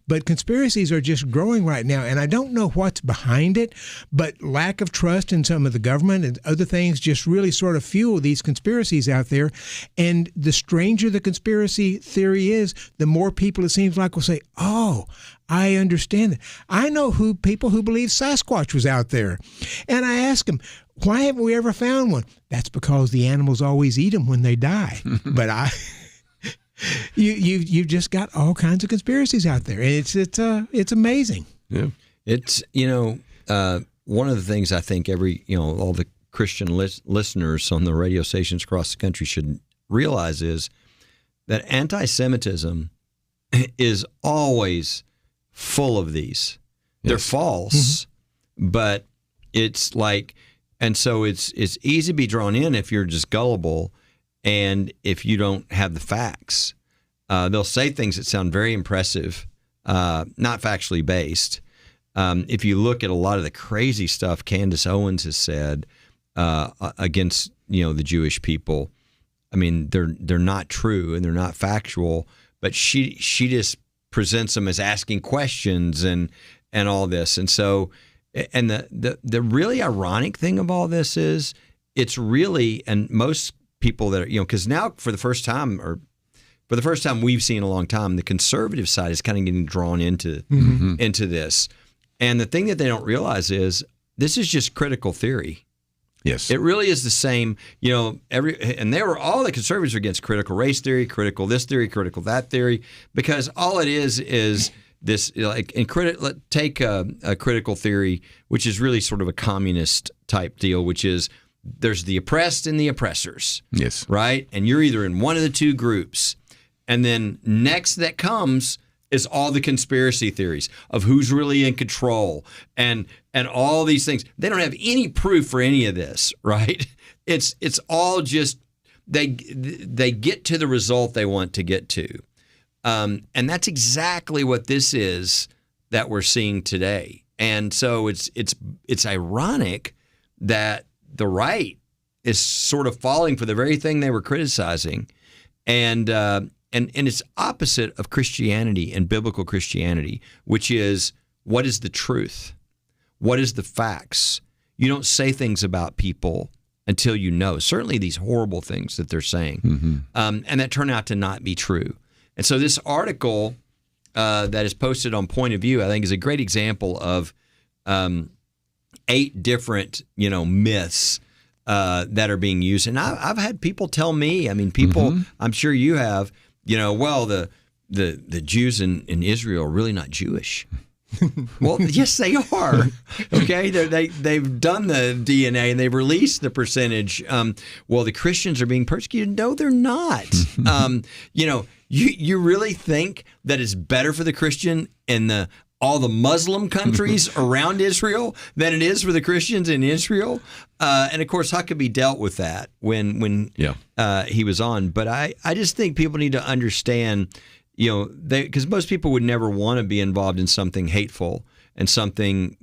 But conspiracies are just growing right now, and I don't know what's behind it, but lack of trust in some of the government and other things just really sort of fuel these conspiracies out there. And the stranger the conspiracy theory is, the more people it seems like will say, oh, I understand it. I know people who believe Sasquatch was out there. And I ask them, why haven't we ever found one? That's because the animals always eat them when they die. But you've just got all kinds of conspiracies out there, and it's amazing. Yeah, it's one of the things I think all the Christian listeners on the radio stations across the country should realize is that anti-Semitism is always full of these. Yes. They're false, but it's like. And so it's easy to be drawn in if you're just gullible and if you don't have the facts. They'll say things that sound very impressive, not factually based. If you look at a lot of the crazy stuff Candace Owens has said against the Jewish people, I mean, they're not true and they're not factual, but she just presents them as asking questions and all this. And so. And the really ironic thing of all this is it's really, and most people that are, because now for the first time we've seen in a long time, the conservative side is kind of getting drawn into this. And the thing that they don't realize is this is just critical theory. Yes. It really is the same, and all the conservatives are against critical race theory, critical this theory, critical that theory, because all it is this, take a critical theory, which is really sort of a communist type deal, which is there's the oppressed and the oppressors. Yes. Right? And you're either in one of the two groups. And then next that comes is all the conspiracy theories of who's really in control and all these things. They don't have any proof for any of this, right? It's all just they get to the result they want to get to. And that's exactly what this is that we're seeing today. And so it's ironic that the right is sort of falling for the very thing they were criticizing. And and it's opposite of Christianity and biblical Christianity, which is, what is the truth? What is the facts? You don't say things about people until you know. Certainly these horrible things that they're saying, and that turn out to not be true. And so this article that is posted on Point of View, I think, is a great example of 8 different, myths that are being used. And I've had people tell me, people, I'm sure you have, well, the Jews in Israel are really not Jewish. Well, yes, they are. Okay, they've done the DNA and they've released the percentage. Well, the Christians are being persecuted. No, they're not. You really think that it's better for the Christian in all the Muslim countries around Israel than it is for the Christians in Israel? And of course, Huckabee dealt with that when he was on. But I just think people need to understand. Because most people would never want to be involved in something hateful and something,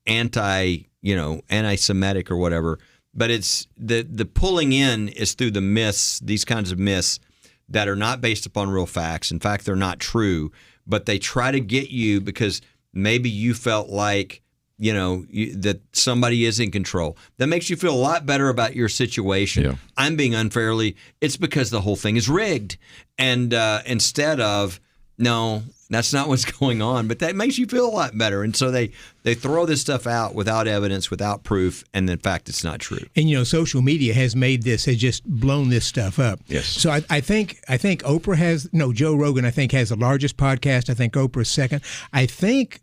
anti-Semitic or whatever. But it's the pulling in is through the myths, these kinds of myths that are not based upon real facts. In fact, they're not true, but they try to get you because maybe you felt like, that somebody is in control. That makes you feel a lot better about your situation. Yeah. I'm being unfairly. It's because the whole thing is rigged. And instead of, no, that's not what's going on. But that makes you feel a lot better. And so they throw this stuff out without evidence, without proof. And in fact, it's not true. And, social media has just blown this stuff up. Yes. So I think Oprah Joe Rogan, I think, has the largest podcast. I think Oprah's second. I think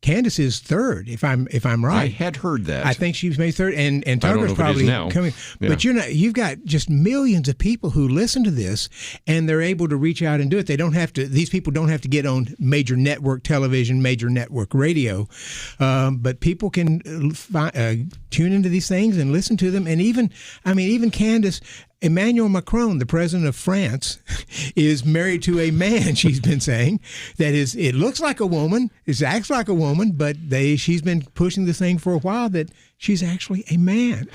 Candace is third, if I'm right. I had heard that. I think she's made third, and Tucker's probably coming. Yeah. But you've got just millions of people who listen to this, and they're able to reach out and do it. They don't have to. These people don't have to get on major network television, major network radio, but people can tune into these things and listen to them. And even Candace. Emmanuel Macron, the president of France, is married to a man, she's been saying, that is, it looks like a woman, it acts like a woman, but she's been pushing this thing for a while that she's actually a man.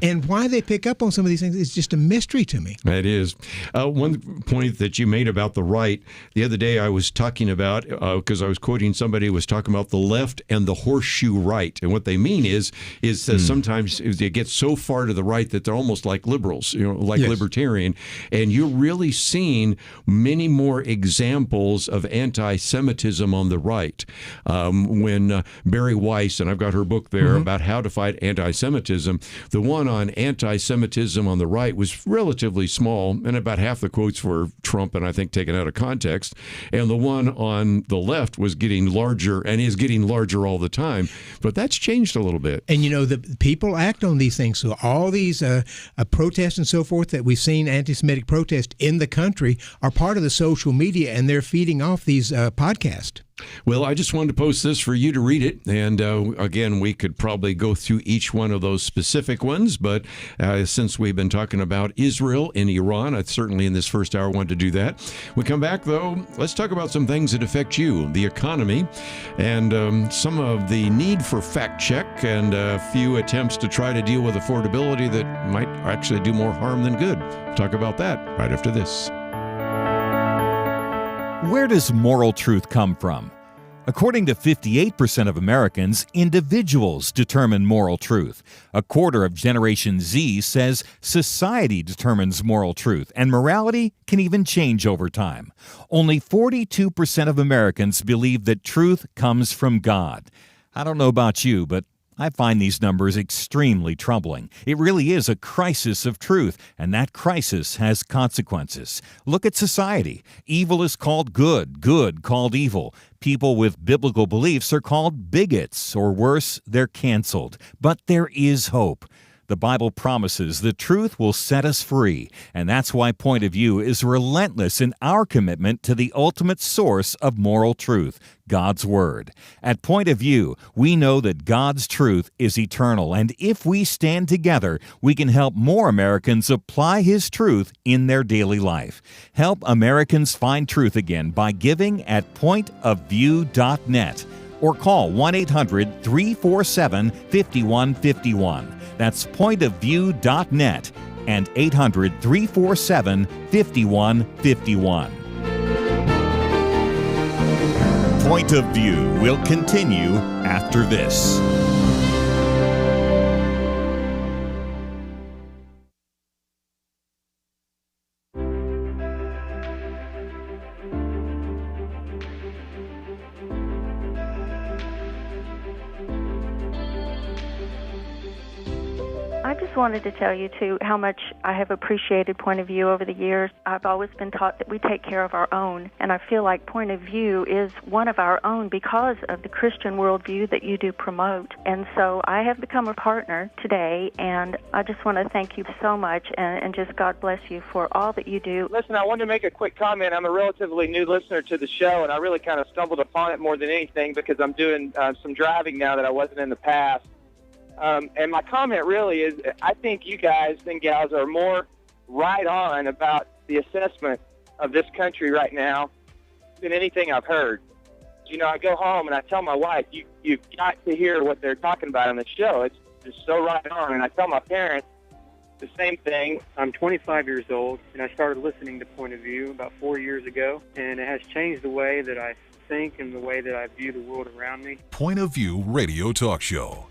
And why they pick up on some of these things is just a mystery to me. It is. One point that you made about the right, the other day I was talking about, because I was quoting somebody who was talking about the left and the horseshoe right. And what they mean is that sometimes they get so far to the right that they're almost like liberals, libertarian. And you're really seeing many more examples of anti-Semitism on the right. When Barry Weiss, and I've got her book there about how to fight anti-Semitism, the one on anti-Semitism on the right was relatively small, and about half the quotes were Trump and I think taken out of context. And the one on the left was getting larger and is getting larger all the time. But that's changed a little bit. And the people act on these things. So all these protests and so forth that we've seen, anti-Semitic protests in the country, are part of the social media, and they're feeding off these podcasts. Well, I just wanted to post this for you to read it. And again, we could probably go through each one of those specific ones. But since we've been talking about Israel and Iran, I certainly in this first hour wanted to do that. We come back, though, let's talk about some things that affect you, the economy, and some of the need for fact check and a few attempts to try to deal with affordability that might actually do more harm than good. Talk about that right after this. Where does moral truth come from? According to 58% of Americans, individuals determine moral truth. A quarter of Generation Z says society determines moral truth, and morality can even change over time. Only 42% of Americans believe that truth comes from God. I don't know about you, but I find these numbers extremely troubling. It really is a crisis of truth, and that crisis has consequences. Look at society. Evil is called good, good called evil. People with biblical beliefs are called bigots, or worse, they're canceled. But there is hope. The Bible promises the truth will set us free, and that's why Point of View is relentless in our commitment to the ultimate source of moral truth, God's Word. At Point of View, we know that God's truth is eternal, and if we stand together, we can help more Americans apply His truth in their daily life. Help Americans find truth again by giving at pointofview.net or call 1-800-347-5151. That's pointofview.net. and 800-347-5151. Point of View will continue after this. I just wanted to tell you, too, how much I have appreciated Point of View over the years. I've always been taught that we take care of our own, and I feel like Point of View is one of our own because of the Christian worldview that you do promote. And so I have become a partner today, and I just want to thank you so much, and just God bless you for all that you do. Listen, I wanted to make a quick comment. I'm a relatively new listener to the show, and I really kind of stumbled upon it more than anything because I'm doing some driving now that I wasn't in the past. And my comment really is, I think you guys and gals are more right on about the assessment of this country right now than anything I've heard. You know, I go home and I tell my wife, you've got to hear what they're talking about on the show. It's just so right on. And I tell my parents the same thing. I'm 25 years old, and I started listening to Point of View about 4 years ago, and it has changed the way that I think and the way that I view the world around me. Point of View Radio Talk Show.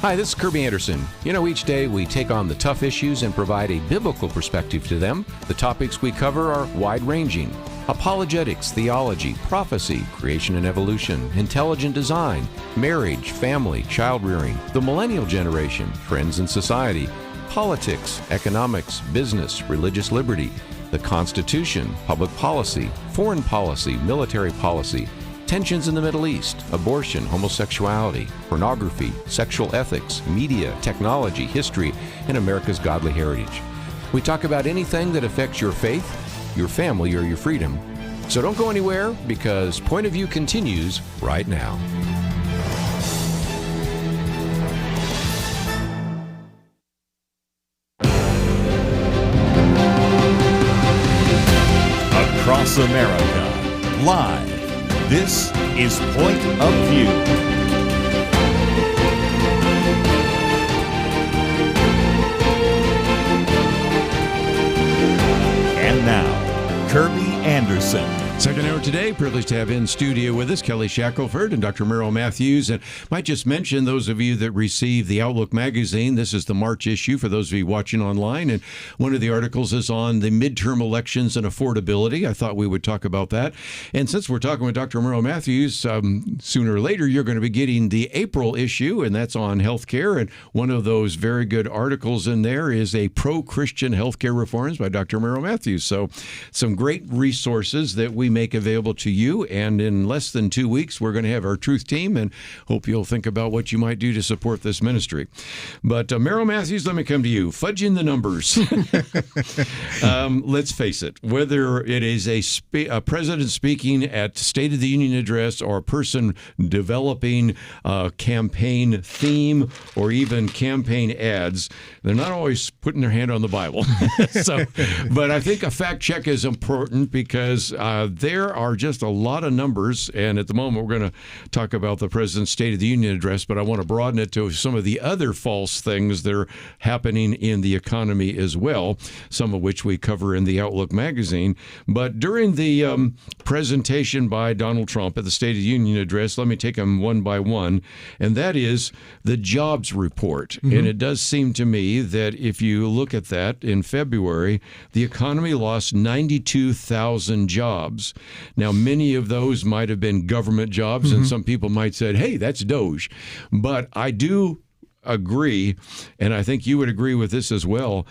Hi, this is Kerby Anderson. Each day we take on the tough issues and provide a biblical perspective to them. The topics we cover are wide-ranging: apologetics, theology, prophecy, creation and evolution, intelligent design, marriage, family, child-rearing, the millennial generation, trends in society, politics, economics, business, religious liberty, the Constitution, public policy, foreign policy, military policy, tensions in the Middle East, abortion, homosexuality, pornography, sexual ethics, media, technology, history, and America's godly heritage. We talk about anything that affects your faith, your family, or your freedom. So don't go anywhere, because Point of View continues right now. Across America, live. This is Point of View. And now, Kerby Anderson. Second hour today, privileged to have in studio with us Kelly Shackelford and Dr. Merrill Matthews. And might just mention, those of you that receive the Outlook magazine, this is the March issue for those of you watching online. And one of the articles is on the midterm elections and affordability. I thought we would talk about that. And since we're talking with Dr. Merrill Matthews, sooner or later you're going to be getting the April issue, and that's on healthcare. And one of those very good articles in there is a pro-Christian healthcare reforms by Dr. Merrill Matthews. So some great resources that we make available to you. And in less than 2 weeks, we're going to have our Truth Team, and hope you'll think about what you might do to support this ministry. But Merrill Matthews, let me come to you. Fudging the numbers. Let's face it, whether it is a president speaking at State of the Union address, or a person developing a campaign theme, or even campaign ads, they're not always putting their hand on the Bible. But I think a fact check is important, because there are just a lot of numbers, and at the moment we're going to talk about the President's State of the Union address, but I want to broaden it to some of the other false things that are happening in the economy as well, some of which we cover in the Outlook magazine. But during the presentation by Donald Trump at the State of the Union address, let me take them one by one, and that is the jobs report. Mm-hmm. And it does seem to me that if you look at that in February, the economy lost 92,000 jobs. Now, many of those might have been government jobs, and some people might say, hey, that's Doge. But I do agree, and I think you would agree with this as well,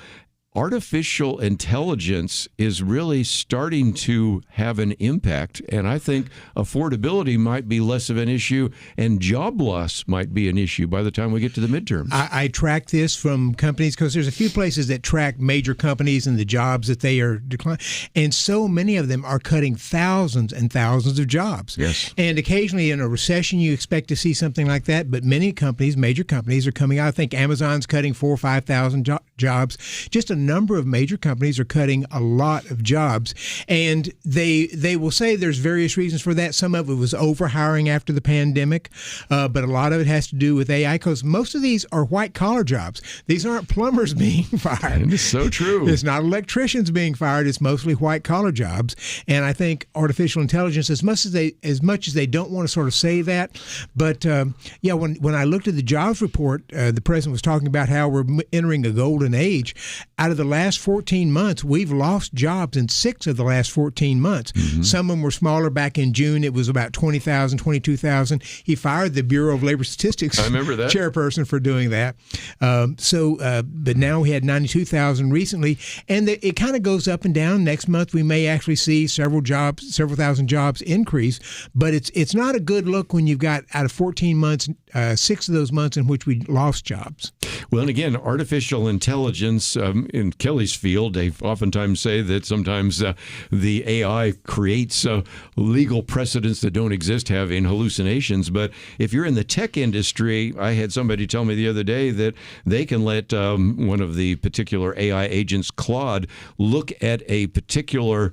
artificial intelligence is really starting to have an impact, and I think affordability might be less of an issue, and job loss might be an issue by the time we get to the midterms. I track this from companies, because there's a few places that track major companies and the jobs that they are declining, and so many of them are cutting thousands and thousands of jobs. Yes. And occasionally in a recession you expect to see something like that, but many companies, major companies, are coming out. I think Amazon's cutting 4,000 or 5,000 jobs. Just a number of major companies are cutting a lot of jobs, and they will say there's various reasons for that. Some of it was overhiring after the pandemic, but a lot of it has to do with AI, because most of these are white-collar jobs. These aren't plumbers being fired. It is so true. It's not electricians being fired. It's mostly white-collar jobs, and I think artificial intelligence, as much as they don't want to sort of say that, but when I looked at the jobs report, the president was talking about how we're entering a golden age. Out of the last 14 months, we've lost jobs in 6 of the last 14 months. Mm-hmm. Some of them were smaller. Back in June, it was about 20,000, 22,000. He fired the Bureau of Labor Statistics chairperson for doing that. But now we had 92,000 recently, and it kind of goes up and down. Next month, we may actually see several thousand jobs increase, but it's not a good look when you've got, out of 14 months, 6 of those months in which we lost jobs. Well, and again, artificial intelligence, in Kelly's field, they oftentimes say that sometimes the AI creates legal precedents that don't exist, having hallucinations. But if you're in the tech industry, I had somebody tell me the other day that they can let one of the particular AI agents, Claude, look at a particular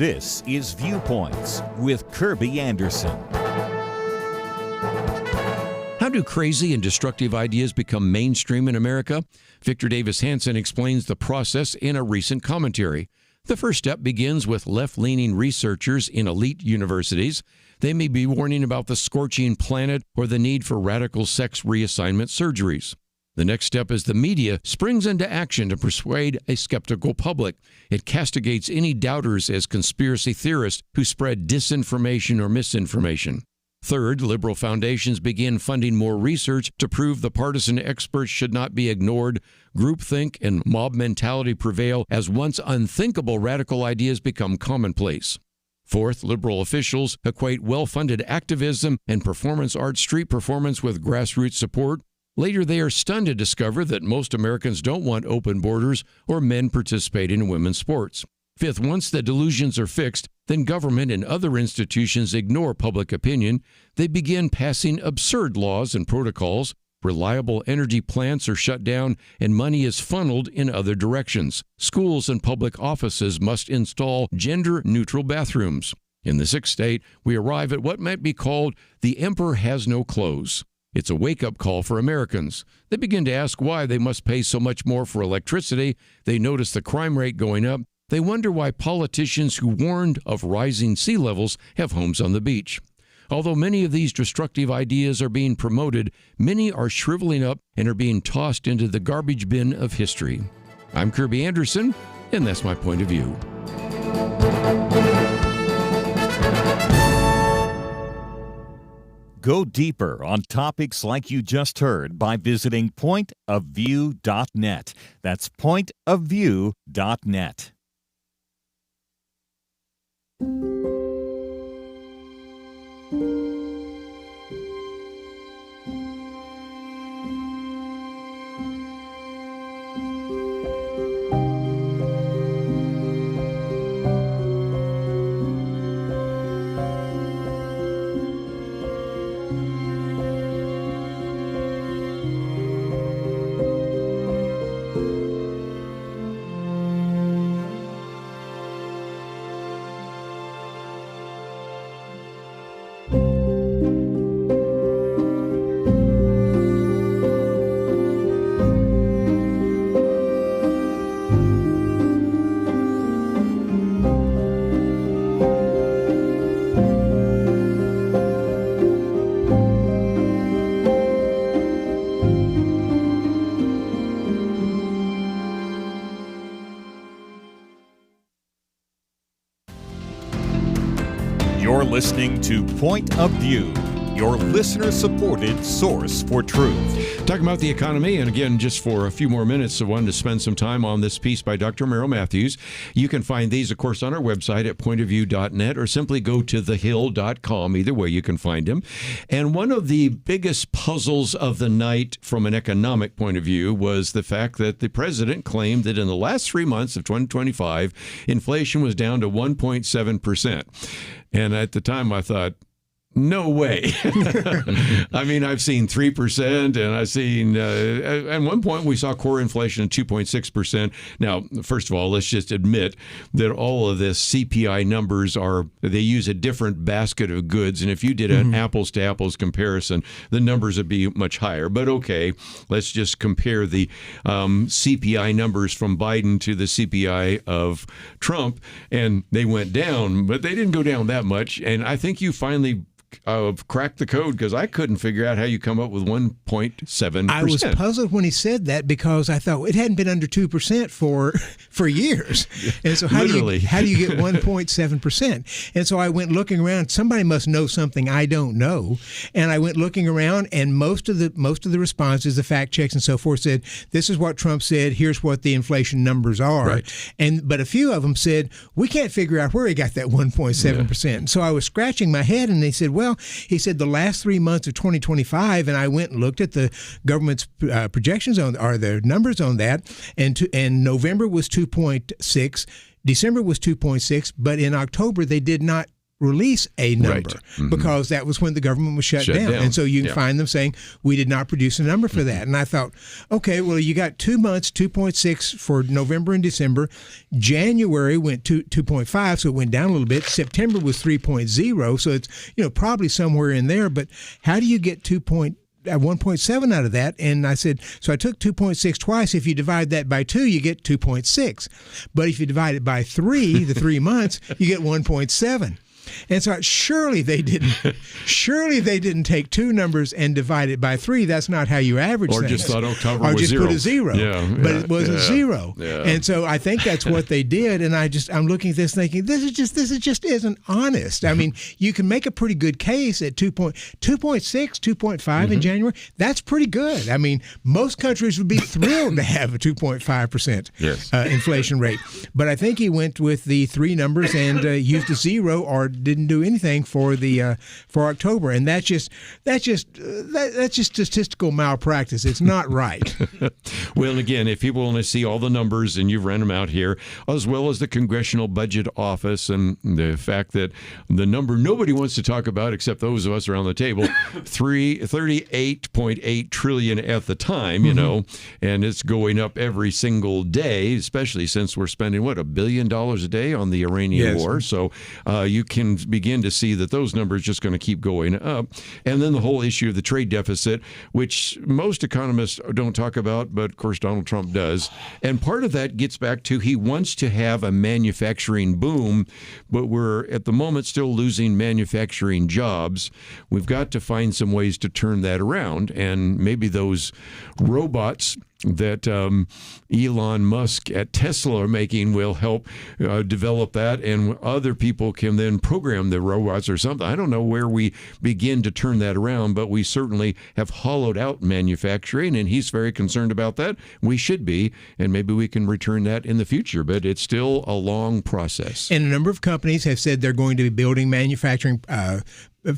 This is Viewpoints with Kerby Anderson. How do crazy and destructive ideas become mainstream in America? Victor Davis Hanson explains the process in a recent commentary. The first step begins with left-leaning researchers in elite universities. They may be warning about the scorching planet or the need for radical sex reassignment surgeries. The next step is the media springs into action to persuade a skeptical public. It castigates any doubters as conspiracy theorists who spread disinformation or misinformation. Third, liberal foundations begin funding more research to prove the partisan experts should not be ignored. Groupthink and mob mentality prevail as once unthinkable radical ideas become commonplace. Fourth, liberal officials equate well-funded activism and performance art street performance with grassroots support. Later, they are stunned to discover that most Americans don't want open borders or men participating in women's sports. Fifth, once the delusions are fixed, then government and other institutions ignore public opinion. They begin passing absurd laws and protocols. Reliable energy plants are shut down, and money is funneled in other directions. Schools and public offices must install gender-neutral bathrooms. In the sixth state, we arrive at what might be called the emperor has no clothes. It's a wake-up call for Americans. They begin to ask why they must pay so much more for electricity. They notice the crime rate going up. They wonder why politicians who warned of rising sea levels have homes on the beach. Although many of these destructive ideas are being promoted, many are shriveling up and are being tossed into the garbage bin of history. I'm Kerby Anderson, and that's my point of view. Go deeper on topics like you just heard by visiting pointofview.net. That's pointofview.net. You're listening to Point of View, your listener-supported source for truth. Talking about the economy, and again, just for a few more minutes, I wanted to spend some time on this piece by Dr. Merrill Matthews. You can find these, of course, on our website at pointofview.net, or simply go to thehill.com. Either way, you can find them. And one of the biggest puzzles of the night from an economic point of view was the fact that the president claimed that in the last 3 months of 2025, inflation was down to 1.7%. And at the time, I thought, no way. I mean, I've seen 3%, and I've seen, at one point, we saw core inflation at 2.6%. Now, first of all, let's just admit that all of this CPI numbers they use a different basket of goods. And if you did an apples to apples comparison, the numbers would be much higher. But okay, let's just compare the CPI numbers from Biden to the CPI of Trump. And they went down, but they didn't go down that much. And I think you finally cracked the code, because I couldn't figure out how you come up with 1.7%. I was puzzled when he said that, because I thought it hadn't been under 2% for years. And so how do you get 1.7%? And so I went looking around. Somebody must know something I don't know. And I went looking around, and most of the responses, the fact checks and so forth, said, this is what Trump said, here's what the inflation numbers are. Right. But a few of them said, we can't figure out where he got that 1.7%. Yeah. So I was scratching my head, and they said, well, he said the last 3 months of 2025, and I went and looked at the government's projections the numbers on that, and November was 2.6, December was 2.6, but in October they did not release a number because that was when the government was shut down. And so you can find them saying, we did not produce a number for that. And I thought, okay, well, you got 2 months, 2.6 for November and December. January went to 2.5, so it went down a little bit. September was 3.0, so it's probably somewhere in there. But how do you get 1.7 out of that? And I said, so I took 2.6 twice. If you divide that by 2, you get 2.6. But if you divide it by 3, the 3 months, you get 1.7. And so surely they didn't take two numbers and divide it by 3. That's not how you average things. Or just thought October was just zero. Put a 0. But it was a 0. Yeah. And so I think that's what they did. And I'm looking at this thinking, this just isn't honest. I mean, you can make a pretty good case at 2.6, 2.5 in January. That's pretty good. I mean, most countries would be thrilled to have a 2.5% inflation rate. But I think he went with the 3 numbers and used a 0 or didn't do anything for October, and that's just statistical malpractice. It's not right. Well, again, if people want to see all the numbers, and you've ran them out here, as well as the Congressional Budget Office, and the fact that the number nobody wants to talk about except those of us around the table, 38.8 trillion at the time, and it's going up every single day, especially since we're spending $1 billion a day on the Iranian war. So you can begin to see that those numbers are just going to keep going up. And then the whole issue of the trade deficit, which most economists don't talk about, but of course Donald Trump does. And part of that gets back to he wants to have a manufacturing boom, but we're at the moment still losing manufacturing jobs. We've got to find some ways to turn that around, and maybe those robots that Elon Musk at Tesla are making will help develop that, and other people can then program the robots or something. I don't know where we begin to turn that around, but we certainly have hollowed out manufacturing, and he's very concerned about that. We should be, and maybe we can return that in the future, but it's still a long process. And a number of companies have said they're going to be building manufacturing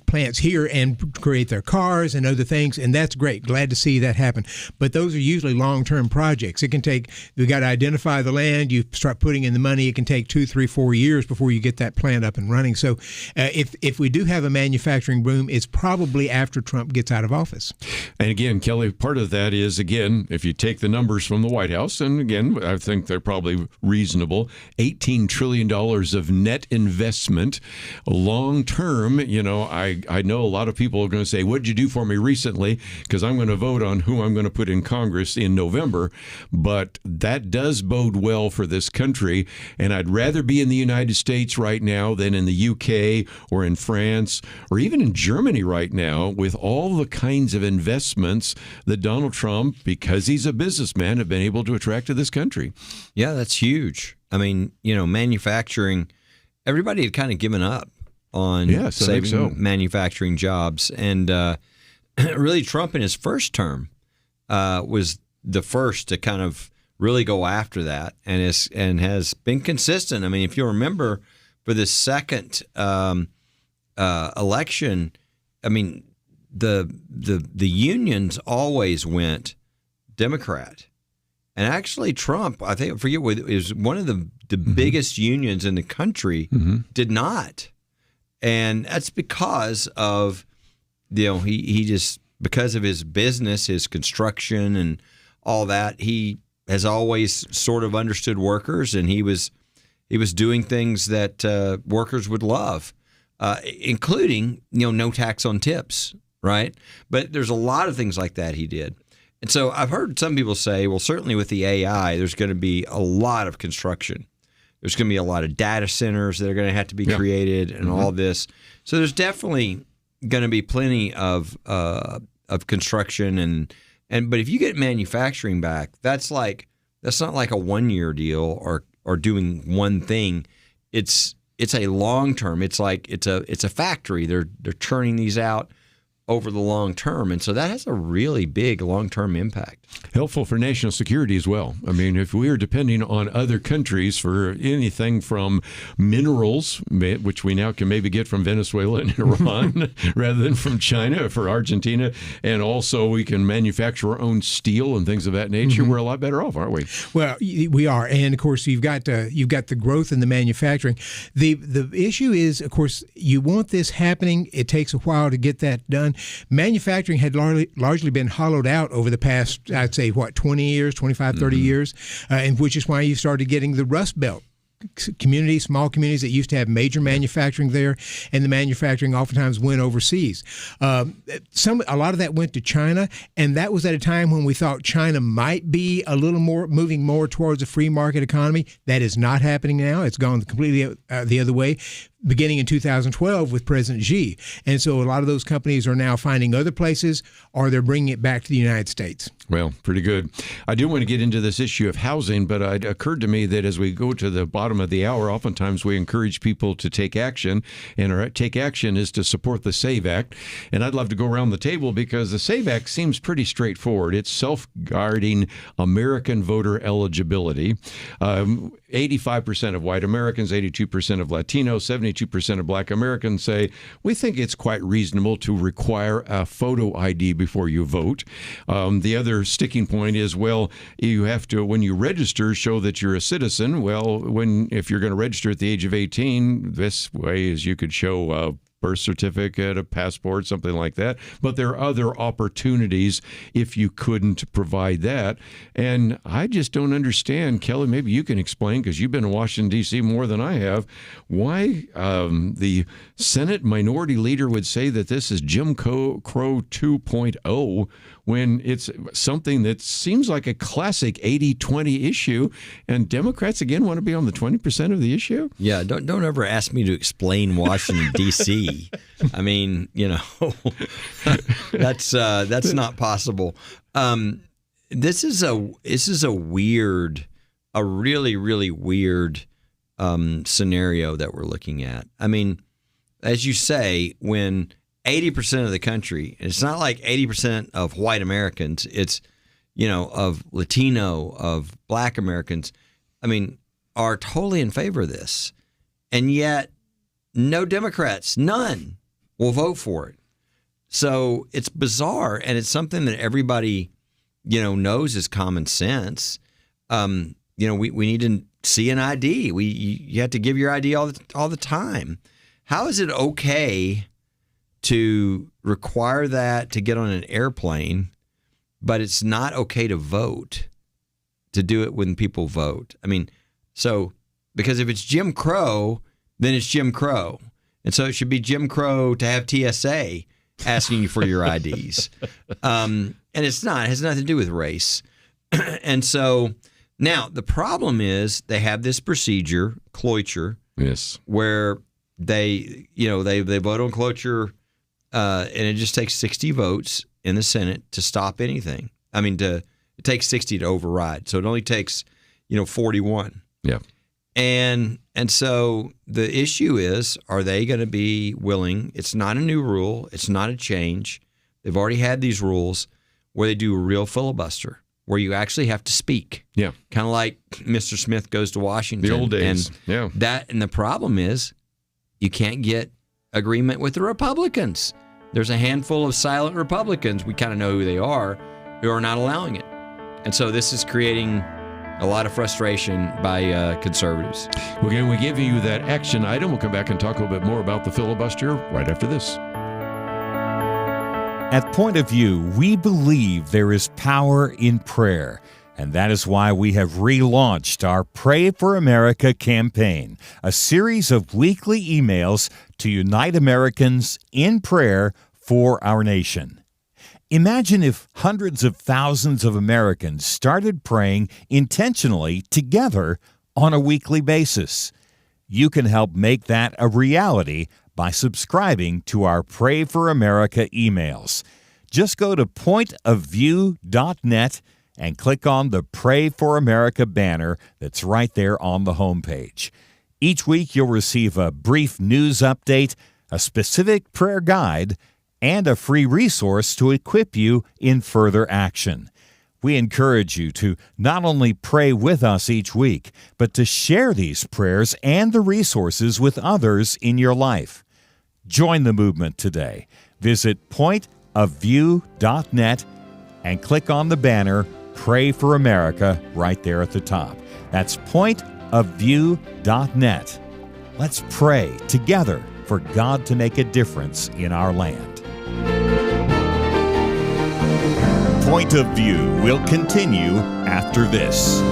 plants here and create their cars and other things, and that's great. Glad to see that happen. But those are usually long-term projects. It can take, we've got to identify the land, you start putting in the money, it can take 2, 3, 4 years before you get that plant up and running. So if we do have a manufacturing boom, it's probably after Trump gets out of office. And again, Kelly, part of that is, again, if you take the numbers from the White House, and again, I think they're probably reasonable, $18 trillion of net investment long-term. I know a lot of people are going to say, what did you do for me recently? Because I'm going to vote on who I'm going to put in Congress in November. But that does bode well for this country. And I'd rather be in the United States right now than in the UK or in France or even in Germany right now, with all the kinds of investments that Donald Trump, because he's a businessman, have been able to attract to this country. Yeah, that's huge. I mean, manufacturing, everybody had kind of given up on saving manufacturing jobs. And really, Trump in his first term was the first to kind of really go after that, and has been consistent. I mean, if you remember, for the second election, I mean, the unions always went Democrat. And actually, Trump, I forget what is one of the biggest unions in the country, did not. And that's because of, he just, because of his business, his construction and all that, he has always sort of understood workers, and he was doing things that workers would love, including, no tax on tips, right? But there's a lot of things like that he did. And so I've heard some people say, well, certainly with the AI, there's going to be a lot of construction. There's going to be a lot of data centers that are going to have to be created, and all this. So there's definitely going to be plenty of construction, but if you get manufacturing back, that's not like a 1-year deal or doing one thing. It's a long term. It's like it's a factory. They're churning these out over the long term. And so that has a really big long-term impact. Helpful for national security as well. I mean, if we are depending on other countries for anything from minerals, which we now can maybe get from Venezuela and Iran rather than from China for Argentina, and also we can manufacture our own steel and things of that nature, we're a lot better off, aren't we? Well, we are. And, of course, you've got the growth in the manufacturing. The issue is, of course, you want this happening. It takes a while to get that done. Manufacturing had largely been hollowed out over the past, I'd say, 20 years, 25, 30 years, and which is why you started getting the Rust Belt communities, small communities that used to have major manufacturing there, and the manufacturing oftentimes went overseas. A lot of that went to China, and that was at a time when we thought China might be a little more moving more towards a free market economy. That is not happening now. It's gone completely the other way, beginning in 2012 with President Xi. And so a lot of those companies are now finding other places, or they're bringing it back to the United States. Well, pretty good. I do want to get into this issue of housing, but it occurred to me that as we go to the bottom of the hour, oftentimes we encourage people to take action, and our take action is to support the SAVE Act. And I'd love to go around the table because the SAVE Act seems pretty straightforward. It's safeguarding American voter eligibility. 85% of white Americans, 82% of Latinos, 72% of black Americans say, we think it's quite reasonable to require a photo ID before you vote. The other sticking point is, well, you have to, when you register, show that you're a citizen. Well, if you're going to register at the age of 18, this way is you could show a birth certificate, a passport, something like that. But there are other opportunities if you couldn't provide that. And I just don't understand, Kelly, maybe you can explain, because you've been in Washington, D.C. more than I have, why the Senate minority leader would say that this is Jim Crow 2.0 when it's something that seems like a classic 80-20 issue, and Democrats, again, want to be on the 20% of the issue? Yeah, don't ever ask me to explain Washington, D.C. I mean, that's not possible. This is a weird, a really, really weird scenario that we're looking at. I mean, as you say, when 80% of the country, and it's not like 80% of white Americans, it's, of Latino, of black Americans, I mean, are totally in favor of this. And yet, no Democrats, none, will vote for it. So it's bizarre, and it's something that everybody, knows is common sense. We need to see an ID. You have to give your ID all the time. How is it okay to require that to get on an airplane, but it's not okay to vote, to do it when people vote? I mean, so because if it's Jim Crow, then it's Jim Crow. And so it should be Jim Crow to have TSA asking you for your IDs. And it's not. It has nothing to do with race. And so now the problem is they have this procedure, cloture, yes, where they vote on cloture, and it just takes 60 votes in the Senate to stop anything. I mean, it takes 60 to override. So it only takes, 41. Yeah. And so the issue is, are they going to be willing? It's not a new rule. It's not a change. They've already had these rules where they do a real filibuster, where you actually have to speak. Yeah. Kind of like Mr. Smith goes to Washington. The old days. And the problem is you can't get agreement with the Republicans. There's a handful of silent Republicans, we kind of know who they are, who are not allowing it. And so this is creating a lot of frustration by conservatives. Well, again, we give you that action item. We'll come back and talk a little bit more about the filibuster right after this. At Point of View, we believe there is power in prayer, and that is why we have relaunched our Pray for America campaign, a series of weekly emails to unite Americans in prayer for our nation. Imagine if hundreds of thousands of Americans started praying intentionally together on a weekly basis. You can help make that a reality by subscribing to our Pray for America emails. Just go to pointofview.net and click on the Pray for America banner that's right there on the homepage. Each week you'll receive a brief news update, a specific prayer guide, and a free resource to equip you in further action. We encourage you to not only pray with us each week, but to share these prayers and the resources with others in your life. Join the movement today. Visit pointofview.net and click on the banner Pray for America right there at the top. That's pointofview.net. Let's pray together for God to make a difference in our land. Point of View will continue after this.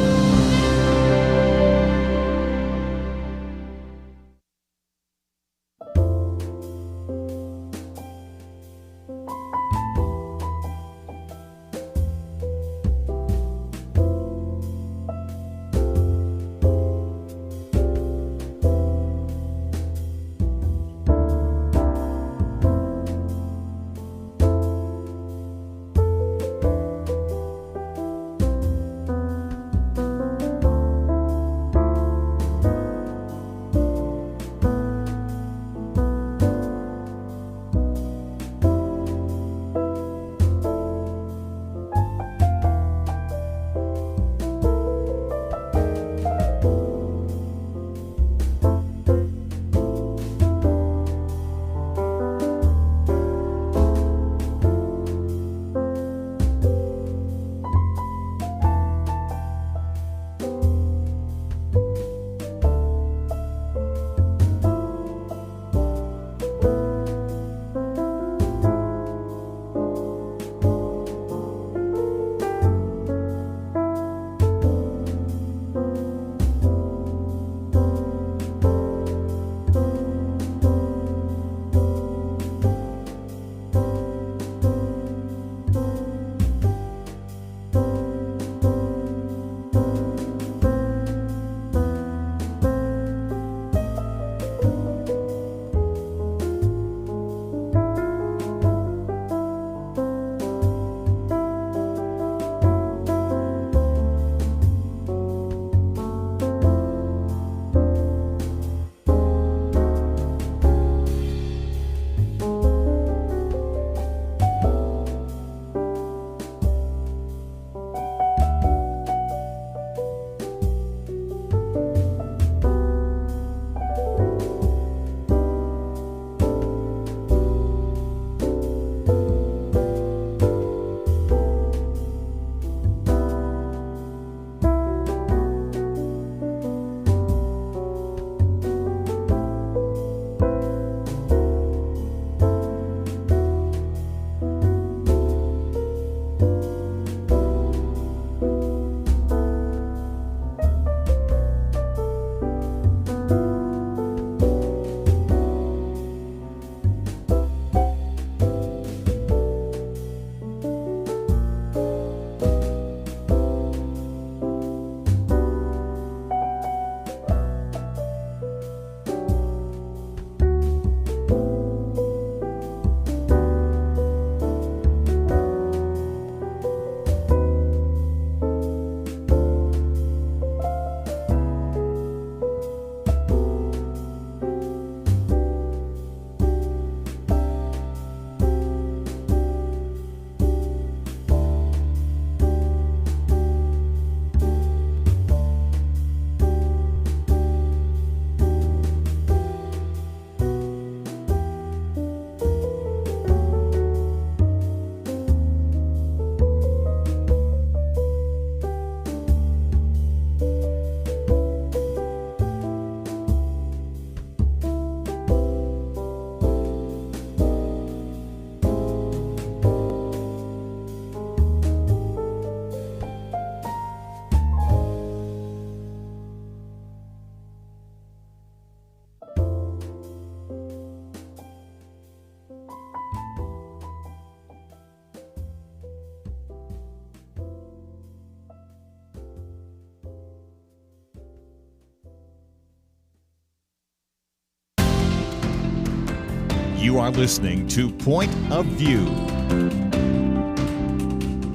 You are listening to Point of View.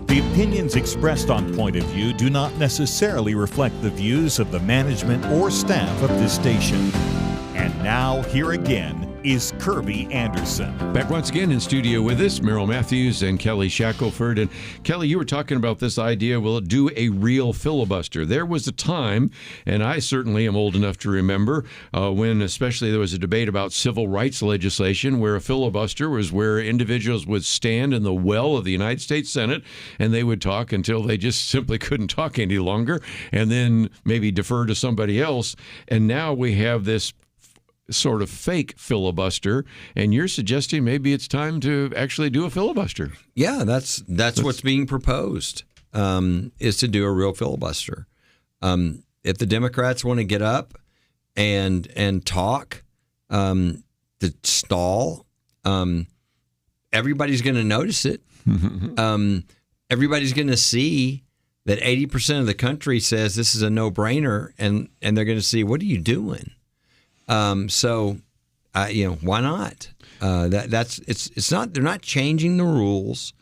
The opinions expressed on Point of View do not necessarily reflect the views of the management or staff of this station. And now, here again is Kerby Anderson. Back once again in studio with us, Merrill Matthews and Kelly Shackelford. And Kelly, you were talking about this idea, will it do a real filibuster? There was a time, and I certainly am old enough to remember, when especially there was a debate about civil rights legislation where a filibuster was where individuals would stand in the well of the United States Senate and they would talk until they just simply couldn't talk any longer and then maybe defer to somebody else. And now we have this sort of fake filibuster, and you're suggesting maybe it's time to actually do a filibuster. Yeah, that's what's being proposed, is to do a real filibuster. If the Democrats want to get up and talk, to stall, everybody's going to notice it. Everybody's going to see that 80% of the country says this is a no-brainer, and they're going to see, what are you doing? So, why not? It's not. They're not changing the rules.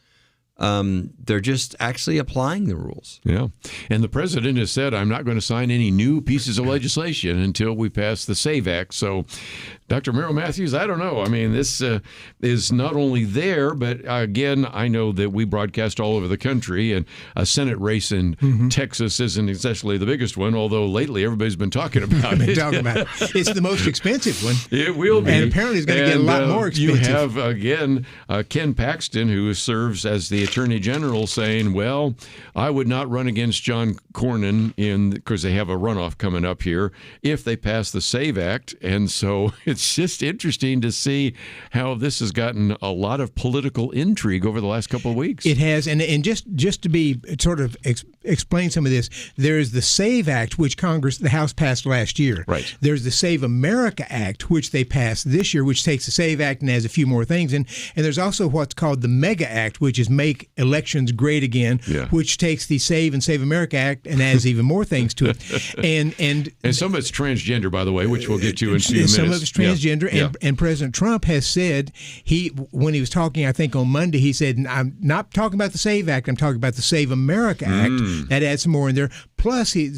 They're just actually applying the rules. Yeah. And the president has said, I'm not going to sign any new pieces of legislation until we pass the SAVE Act. So, Dr. Merrill Matthews, I don't know. I mean, this is not only there, but again, I know that we broadcast all over the country, and a Senate race in Texas isn't exactly the biggest one, although lately everybody's been talking about it. It's the most expensive one. It will be. And apparently it's going to get a lot more expensive. You have, again, Ken Paxton, who serves as the Attorney General, saying, well, I would not run against John Cornyn because they have a runoff coming up here if they pass the SAVE Act. And so it's just interesting to see how this has gotten a lot of political intrigue over the last couple of weeks. It has. And just to be sort of explain some of this, there's the SAVE Act, which the House passed last year. Right. There's the Save America Act, which they passed this year, which takes the SAVE Act and adds a few more things. And there's also what's called the MEGA Act, which is Make Elections Great Again, which takes the Save and Save America Act and adds even more things to it. And some of it's transgender, by the way, which we'll get to in a few minutes. Some of it's transgender. And President Trump has said, when he was talking, I think on Monday, he said, I'm not talking about the SAVE Act, I'm talking about the Save America Act. That adds some more in there. Plus, men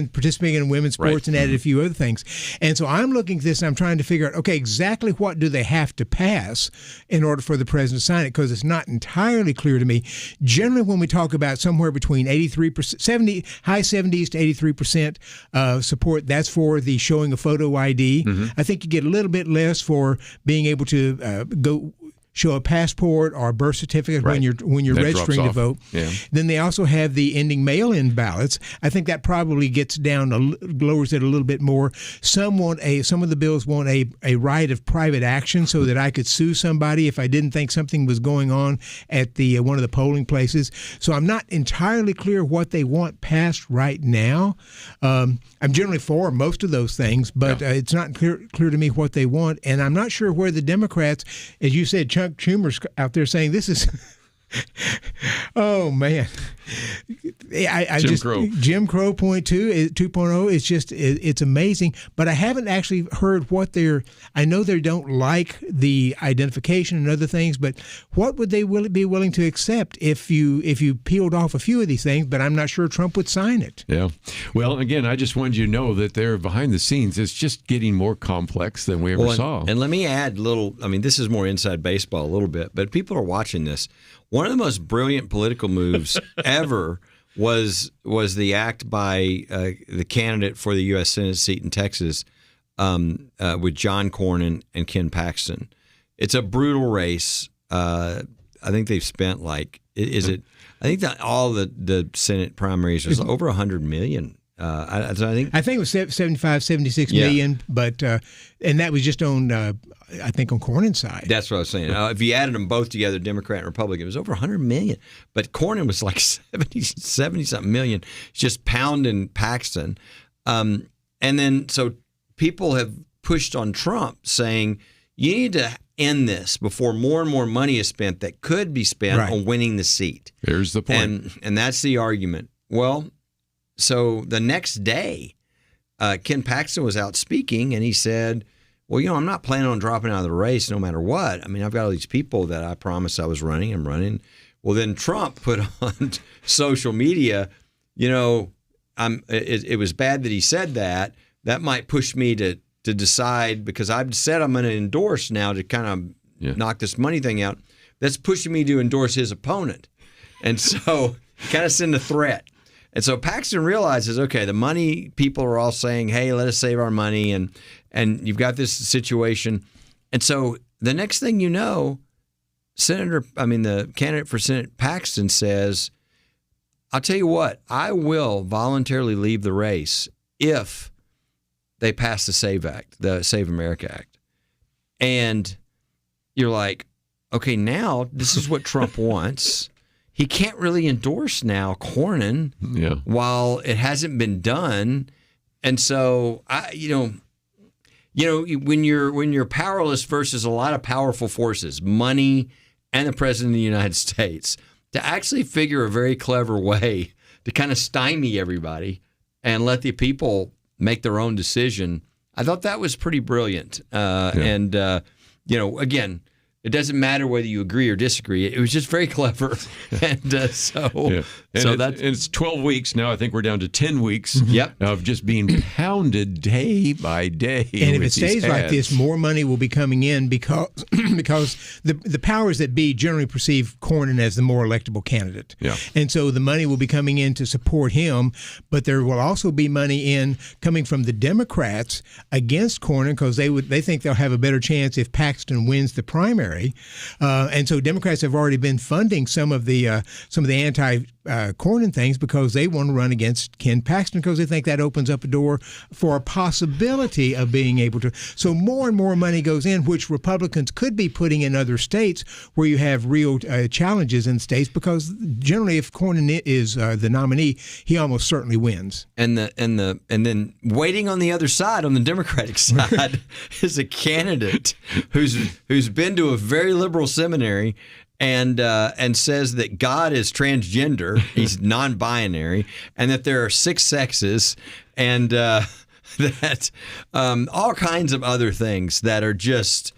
participating in women's sports, and added a few other things. And so I'm looking at this and I'm trying to figure out, okay, exactly what do they have to pass in order for the president to sign it? Because it's not entirely clear to me. Generally, when we talk about somewhere between 83%, high 70s to 83% support, that's for the showing a photo ID. I think you get a little bit less for being able to go show a passport or a birth certificate when you're registering to vote. Yeah. Then they also have the ending mail-in ballots. I think that probably gets down, lowers it a little bit more. Some of the bills want a right of private action so that I could sue somebody if I didn't think something was going on at the one of the polling places. So I'm not entirely clear what they want passed right now. I'm generally for most of those things, but it's not clear to me what they want. And I'm not sure where the Democrats, as you said, Chuck Schumer's out there saying this is, oh man, Jim Crow 2.0 is just it's amazing. But I haven't actually heard what I know they don't like the identification and other things, but what would they be willing to accept if you peeled off a few of these things? But I'm not sure Trump would sign it. Yeah. Well, again, I just wanted you to know that they're behind the scenes. It's just getting more complex than we ever saw. And let me add this is more inside baseball a little bit, but people are watching this. One of the most brilliant political moves ever was the act by the candidate for the U.S. Senate seat in Texas with John Cornyn and Ken Paxton. It's a brutal race. I think they've spent I think that all the Senate primaries was over $100 million. I think it was 75, 76 million, but and that was just on I think on Cornyn's side. That's what I was saying. If you added them both together, Democrat and Republican, it was over $100 million. But Cornyn was like 70-something million, just pounding Paxton. And then so people have pushed on Trump saying, you need to end this before more and more money is spent that could be spent on winning the seat. There's the point. And that's the argument. Well, so the next day, Ken Paxton was out speaking, and he said, well, I'm not planning on dropping out of the race no matter what. I mean, I've got all these people that I promised I was running. I'm running. Well, then Trump put on social media, it was bad that he said that. That might push me to to decide, because I've said I'm going to endorse now to kind of knock this money thing out. That's pushing me to endorse his opponent. And so kind of send a threat. And so Paxton realizes, okay, the money people are all saying, hey, let us save our money. And you've got this situation. And so the next thing you know, the candidate for Senate, Paxton, says, I'll tell you what, I will voluntarily leave the race if they pass the SAVE Act, the Save America Act. And you're like, okay, now this is what Trump wants. He can't really endorse now Cornyn while it hasn't been done. And so, when you're powerless versus a lot of powerful forces, money and the president of the United States, to actually figure a very clever way to kind of stymie everybody and let the people make their own decision, I thought that was pretty brilliant. And, again, it doesn't matter whether you agree or disagree. It was just very clever. And it's 12 weeks now. I think we're down to 10 weeks of just being pounded day by day. And if it stays like this, more money will be coming in because the powers that be generally perceive Cornyn as the more electable candidate. Yeah. And so the money will be coming in to support him, but there will also be money coming from the Democrats against Cornyn because they think they'll have a better chance if Paxton wins the primary. And so Democrats have already been funding some of the anti-Cornyn things because they want to run against Ken Paxton because they think that opens up a door for a possibility of being able to. So more and more money goes in, which Republicans could be putting in other states where you have real challenges in states, because generally if Cornyn is the nominee, he almost certainly wins. And then waiting on the other side, on the Democratic side, is a candidate who's been to a very liberal seminary and says that God is transgender, he's non-binary, and that there are 6 sexes, and that all kinds of other things that are just,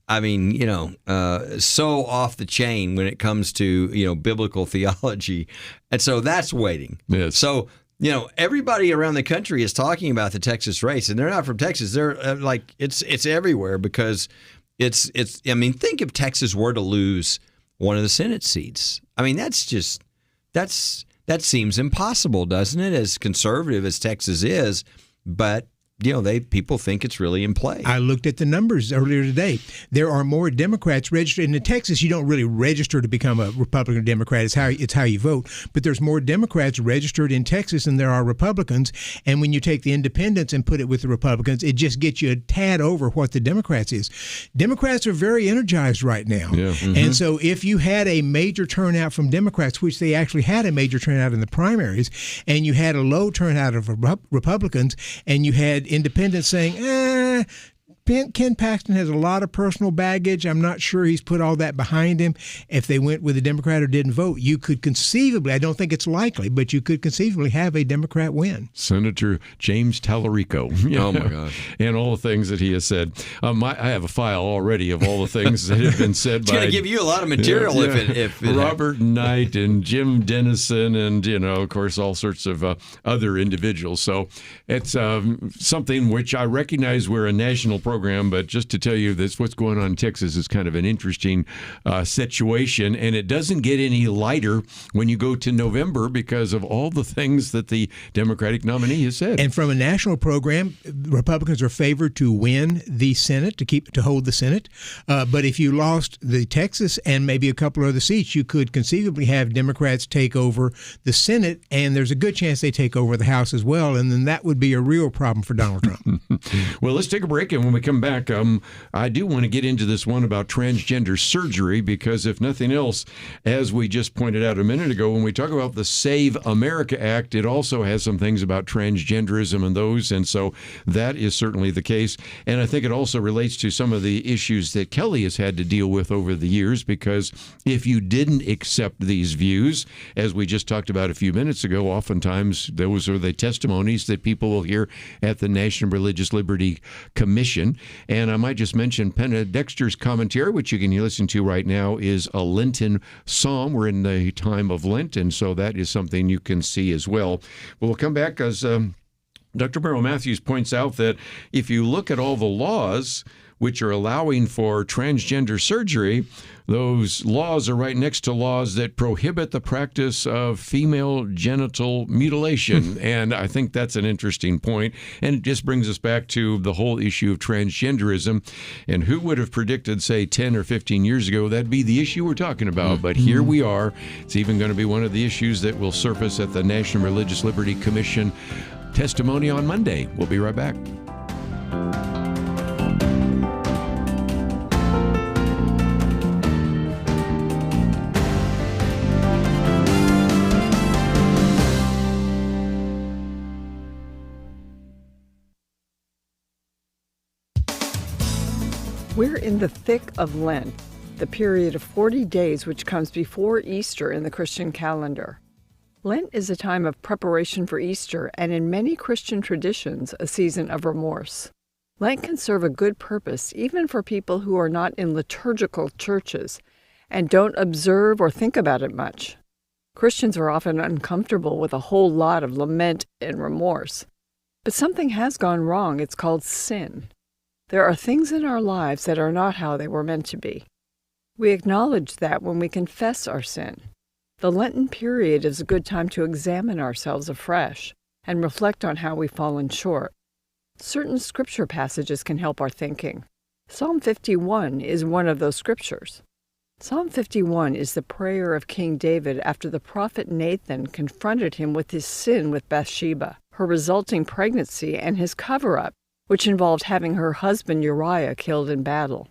so off the chain when it comes to biblical theology, and so that's waiting. Yes. So. Everybody around the country is talking about the Texas race, and they're not from Texas. They're it's everywhere because it's. Think if Texas were to lose one of the Senate seats. That seems impossible, doesn't it? As conservative as Texas is, but people think it's really in play. I looked at the numbers earlier today. There are more Democrats registered. In Texas, you don't really register to become a Republican or Democrat. It's how you vote. But there's more Democrats registered in Texas than there are Republicans. And when you take the independents and put it with the Republicans, it just gets you a tad over what the Democrats is. Democrats are very energized right now. Yeah. Mm-hmm. And so if you had a major turnout from Democrats, which they actually had a major turnout in the primaries, and you had a low turnout of Republicans, and you had independents saying, Ken Paxton has a lot of personal baggage. I'm not sure he's put all that behind him. If they went with a Democrat or didn't vote, you could conceivably, I don't think it's likely, but you could conceivably have a Democrat win. Senator James Tallarico. Oh, my gosh. And all the things that he has said. I have a file already of all the things that have been said it's by... going to give you a lot of material if Robert Knight and Jim Dennison and, of course, all sorts of other individuals. So it's something which I recognize we're a national program, but just to tell you this, what's going on in Texas is kind of an interesting situation, and it doesn't get any lighter when you go to November because of all the things that the Democratic nominee has said. And from a national program, Republicans are favored to win the Senate, to hold the Senate. But if you lost the Texas and maybe a couple other seats, you could conceivably have Democrats take over the Senate, and there's a good chance they take over the House as well, and then that would be a real problem for Donald Trump. Well, let's take a break, and when we come back, I do want to get into this one about transgender surgery, because if nothing else, as we just pointed out a minute ago, when we talk about the Save America Act, it also has some things about transgenderism and those, and so that is certainly the case. And I think it also relates to some of the issues that Kelly has had to deal with over the years, because if you didn't accept these views, as we just talked about a few minutes ago, oftentimes those are the testimonies that people will hear at the National Religious Liberty Commission. And I might just mention Penna Dexter's commentary, which you can listen to right now, is a Lenten psalm. We're in the time of Lent, and so that is something you can see as well. We'll come back as Dr. Merrill Matthews points out that if you look at all the laws which are allowing for transgender surgery, those laws are right next to laws that prohibit the practice of female genital mutilation. And I think that's an interesting point. And it just brings us back to the whole issue of transgenderism. And who would have predicted, say, 10 or 15 years ago, that'd be the issue we're talking about. But here we are. It's even going to be one of the issues that will surface at the National Religious Liberty Commission testimony on Monday. We'll be right back. We're in the thick of Lent, the period of 40 days which comes before Easter in the Christian calendar. Lent is a time of preparation for Easter and in many Christian traditions, a season of remorse. Lent can serve a good purpose even for people who are not in liturgical churches and don't observe or think about it much. Christians are often uncomfortable with a whole lot of lament and remorse. But something has gone wrong. It's called sin. There are things in our lives that are not how they were meant to be. We acknowledge that when we confess our sin. The Lenten period is a good time to examine ourselves afresh and reflect on how we've fallen short. Certain scripture passages can help our thinking. Psalm 51 is one of those scriptures. Psalm 51 is the prayer of King David after the prophet Nathan confronted him with his sin with Bathsheba, her resulting pregnancy, and his cover-up, which involved having her husband Uriah killed in battle.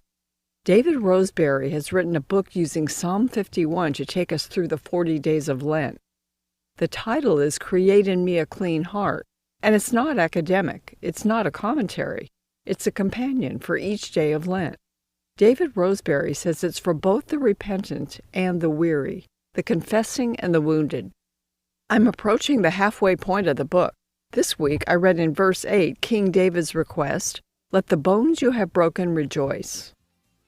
David Roseberry has written a book using Psalm 51 to take us through the 40 days of Lent. The title is Create in Me a Clean Heart, and it's not academic, it's not a commentary, it's a companion for each day of Lent. David Roseberry says it's for both the repentant and the weary, the confessing and the wounded. I'm approaching the halfway point of the book. This week I read in verse 8 King David's request, "Let the bones you have broken rejoice."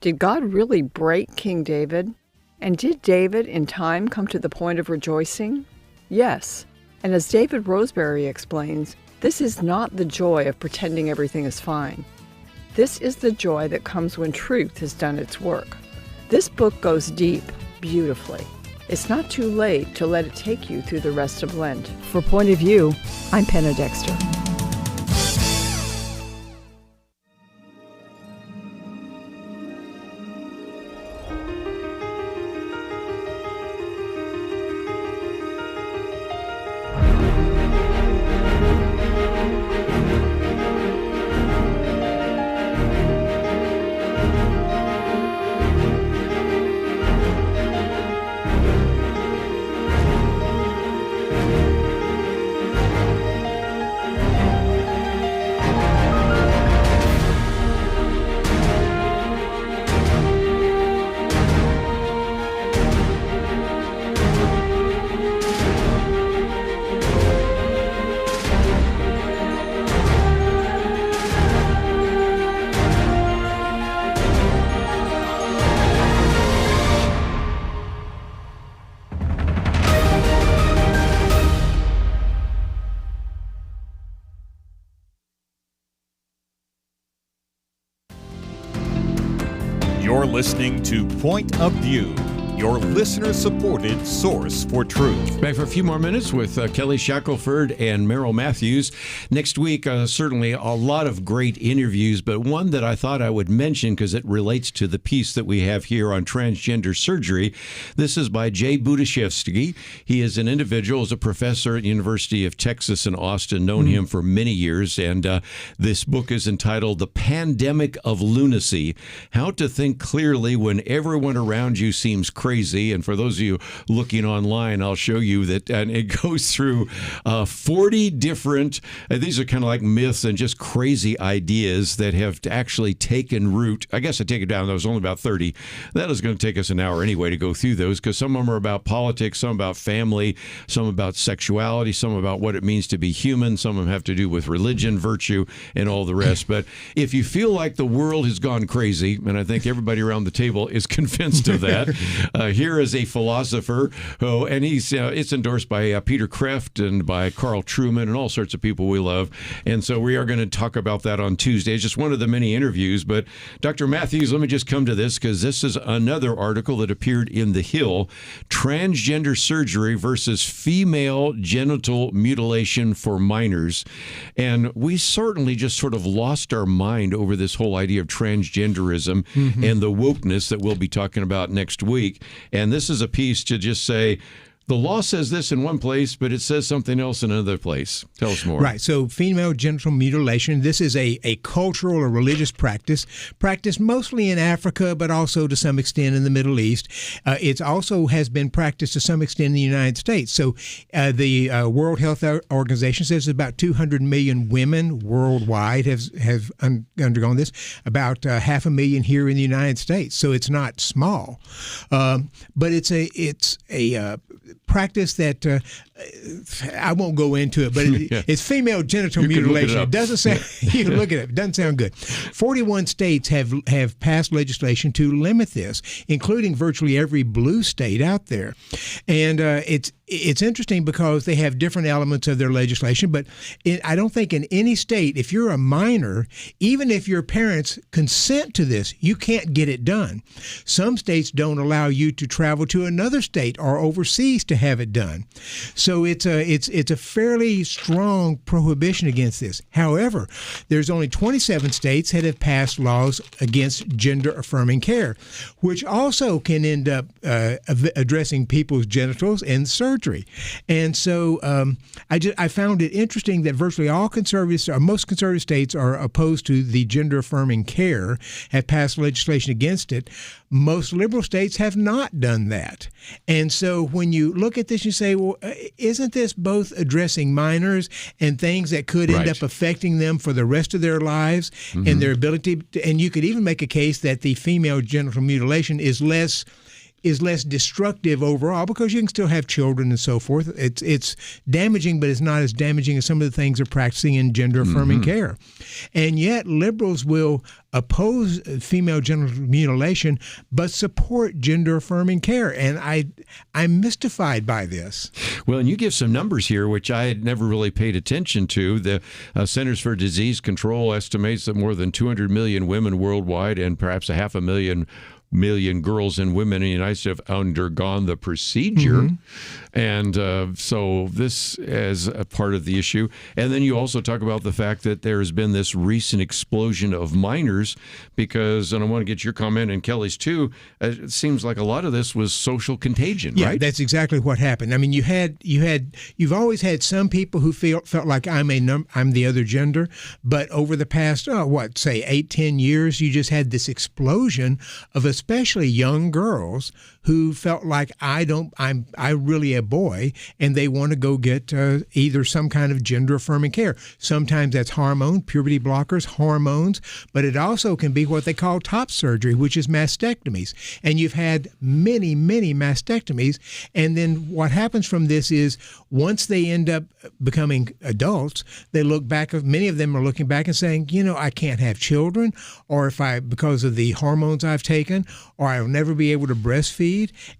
Did God really break King David? And did David in time come to the point of rejoicing? Yes. And as David Roseberry explains, this is not the joy of pretending everything is fine. This is the joy that comes when truth has done its work. This book goes deep, beautifully. It's not too late to let it take you through the rest of Lent. For Point of View, I'm Penna Dexter. You're listening to Point of View, your listener-supported source for truth. Back for a few more minutes with Kelly Shackelford and Merrill Matthews. Next week, certainly a lot of great interviews, but one that I thought I would mention because it relates to the piece that we have here on transgender surgery. This is by Jay Budashevsky. He is an individual, is a professor at the University of Texas in Austin, known him for many years, and this book is entitled The Pandemic of Lunacy, How to Think Clearly When Everyone Around You Seems Crazy. And for those of you looking online, I'll show you that, and it goes through 40 different, these are kind of like myths and just crazy ideas that have actually taken root. I guess I take it down, that was only about 30. That is going to take us an hour anyway to go through those, because some of them are about politics, some about family, some about sexuality, some about what it means to be human, some of them have to do with religion, virtue, and all the rest. But if you feel like the world has gone crazy, and I think everybody around the table is convinced of that, here is a philosopher who, and it's endorsed by Peter Kreeft and by Carl Truman and all sorts of people we love. And so we are going to talk about that on Tuesday. It's just one of the many interviews. But Dr. Matthews, let me just come to this because this is another article that appeared in The Hill: Transgender Surgery versus Female Genital Mutilation for Minors. And we certainly just sort of lost our mind over this whole idea of transgenderism and the wokeness that we'll be talking about next week. And this is a piece to just say, the law says this in one place, but it says something else in another place. Tell us more. Right. So female genital mutilation, this is a cultural or religious practice, practiced mostly in Africa, but also to some extent in the Middle East. It also has been practiced to some extent in the United States. So the World Health Organization says about 200 million women worldwide have undergone this, about 500,000 here in the United States. So it's not small, but it's a practice that I won't go into it, but it's female genital mutilation. It doesn't sound. You can look at it. It doesn't sound good. 41 states have passed legislation to limit this, including virtually every blue state out there, and it's interesting because they have different elements of their legislation. But I don't think in any state, if you're a minor, even if your parents consent to this, you can't get it done. Some states don't allow you to travel to another state or overseas to have it done. So it's a fairly strong prohibition against this. However, there's only 27 states that have passed laws against gender-affirming care, which also can end up addressing people's genitals and surgery. And so I found it interesting that virtually all conservatives, or most conservative states, are opposed to the gender-affirming care, have passed legislation against it. Most liberal states have not done that. And so when you look at this, you say, well, isn't this both addressing minors and things that could end up affecting them for the rest of their lives and their ability to, and you could even make a case that the female genital mutilation is less destructive overall because you can still have children and so forth. It's damaging, but it's not as damaging as some of the things they're practicing in gender-affirming care. And yet liberals will oppose female genital mutilation but support gender-affirming care. And I'm mystified by this. Well, and you give some numbers here, which I had never really paid attention to. The Centers for Disease Control estimates that more than 200 million women worldwide and perhaps 500,000 girls and women in the United States have undergone the procedure. And so this is a part of the issue. And then you also talk about the fact that there has been this recent explosion of minors because, and I want to get your comment and Kelly's too, it seems like a lot of this was social contagion, right? That's exactly what happened. I mean, you've always had some people who felt like I'm the other gender, but over the past, 8-10 years, you just had this explosion of especially young girls who felt like I'm really a boy, and they want to go get either some kind of gender-affirming care. Sometimes that's puberty blockers, hormones, but it also can be what they call top surgery, which is mastectomies. And you've had many, many mastectomies, and then what happens from this is once they end up becoming adults, they look back, many of them are looking back and saying, I can't have children, or because of the hormones I've taken, or I'll never be able to breastfeed.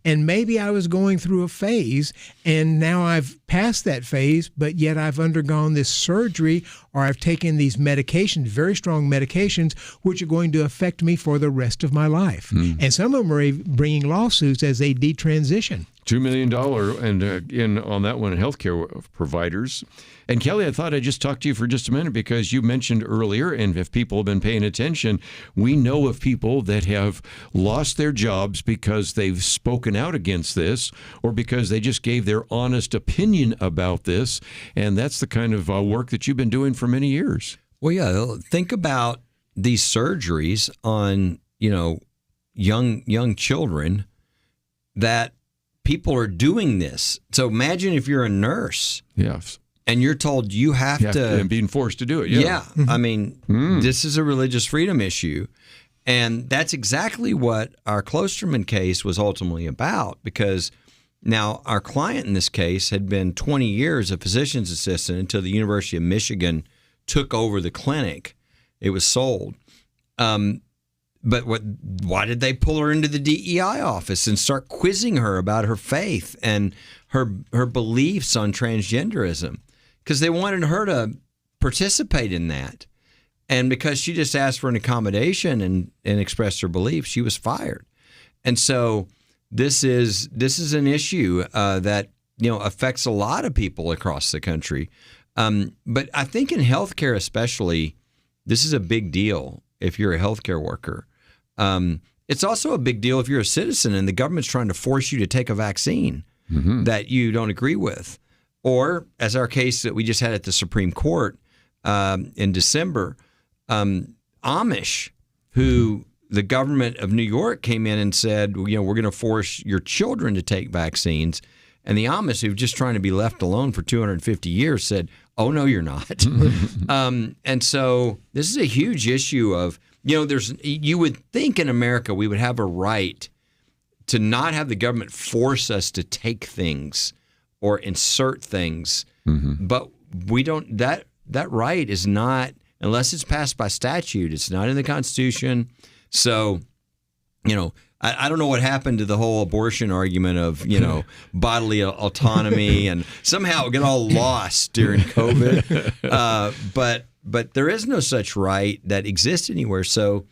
And maybe I was going through a phase and now I've passed that phase, but yet I've undergone this surgery or I've taken these medications, very strong medications, which are going to affect me for the rest of my life. And some of them are bringing lawsuits as they detransition. $2 million and on that one, healthcare providers. And Kelly, I thought I'd just talk to you for just a minute because you mentioned earlier, and if people have been paying attention, we know of people that have lost their jobs because they've spoken out against this or because they just gave their honest opinion about this. And that's the kind of work that you've been doing for many years. Well, yeah, think about these surgeries on, young children that people are doing this. So imagine if you're a nurse. Yes. And you're told you have to. And being forced to do it. Yeah. I mean, this is a religious freedom issue. And that's exactly what our Klosterman case was ultimately about, because now our client in this case had been 20 years a physician's assistant until the University of Michigan took over the clinic. It was sold. why did they pull her into the DEI office and start quizzing her about her faith and her beliefs on transgenderism? Because they wanted her to participate in that. And because she just asked for an accommodation and expressed her beliefs, she was fired. And so this is an issue that affects a lot of people across the country. But I think in healthcare especially, this is a big deal if you're a healthcare worker. It's also a big deal if you're a citizen and the government's trying to force you to take a vaccine that you don't agree with. Or, as our case that we just had at the Supreme Court in December, Amish, who the government of New York came in and said, we're going to force your children to take vaccines. And the Amish, who were just trying to be left alone for 250 years, said, oh, no, you're not. And so this is a huge issue of, you would think in America we would have a right to not have the government force us to take things or insert things. But we don't, that right is not, unless it's passed by statute, it's not in the Constitution. So, I don't know what happened to the whole abortion argument of, bodily autonomy, and somehow it got all lost during COVID. But there is no such right that exists anywhere. So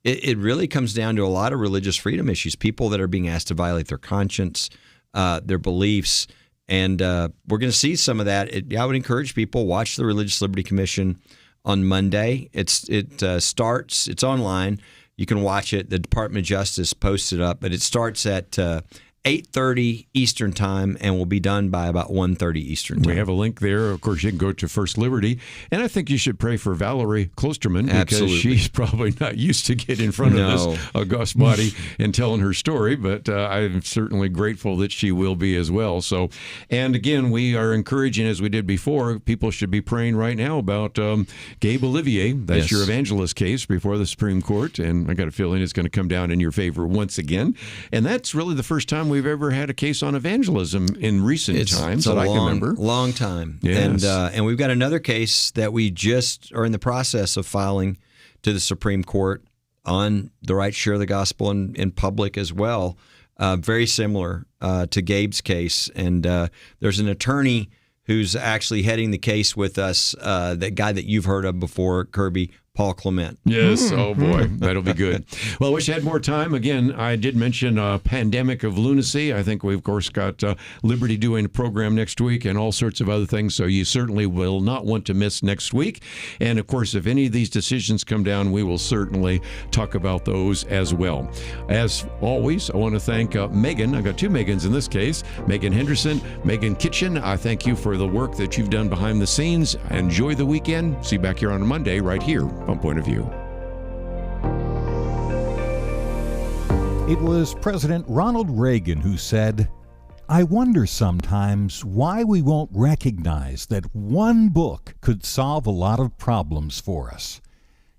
it really comes down to a lot of religious freedom issues, people that are being asked to violate their conscience, their beliefs. And we're going to see some of that. I would encourage people, watch the Religious Liberty Commission on Monday. It starts, it's online. You can watch it. The Department of Justice posted up, but it starts at 8:30 Eastern Time and will be done by about 1:30 Eastern Time. We have a link there. Of course, you can go to First Liberty. And I think you should pray for Valerie Klosterman because Absolutely. she's probably not used to get in front of this august body and telling her story. But I'm certainly grateful that she will be as well. So, and again, we are encouraging, as we did before, people should be praying right now about Gabe Olivier. That's your evangelist case before the Supreme Court. And I got a feeling it's going to come down in your favor once again. And that's really the first time we've ever had a case on evangelism in recent times that I can remember. Long time. Yes. And we've got another case that we just are in the process of filing to the Supreme Court on the right to share the gospel in public as well. Very similar to Gabe's case. And there's an attorney who's actually heading the case with us, that guy that you've heard of before, Kerby, Paul Clement. Yes. Oh, boy. That'll be good. Well, I wish I had more time. Again, I did mention a pandemic of lunacy. I think we, of course, got Liberty doing a program next week and all sorts of other things. So you certainly will not want to miss next week. And, of course, if any of these decisions come down, we will certainly talk about those as well. As always, I want to thank Megan. I've got two Megans in this case, Megan Henderson, Megan Kitchen. I thank you for the work that you've done behind the scenes. Enjoy the weekend. See you back here on a Monday right here on Point of View. It was President Ronald Reagan who said, "I wonder sometimes why we won't recognize that one book could solve a lot of problems for us."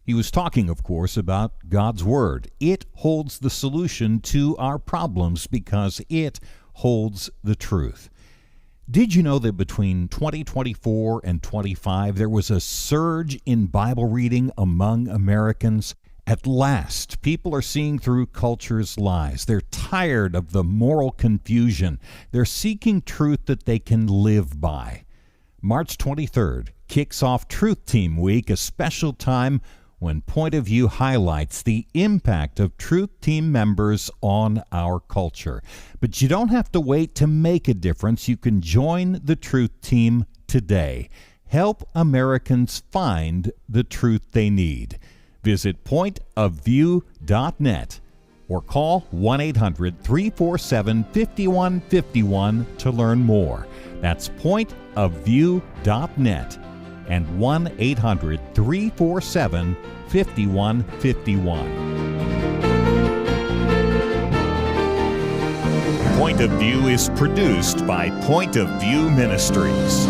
He was talking, of course, about God's Word. It holds the solution to our problems because it holds the truth. Did you know that between 2024 and 25, there was a surge in Bible reading among Americans? At last, people are seeing through culture's lies. They're tired of the moral confusion. They're seeking truth that they can live by. March 23rd kicks off Truth Team Week, a special time when Point of View highlights the impact of Truth Team members on our culture. But you don't have to wait to make a difference. You can join the Truth Team today. Help Americans find the truth they need. Visit pointofview.net or call 1-800-347-5151 to learn more. That's pointofview.net and 1-800-347-5151. Point of View is produced by Point of View Ministries.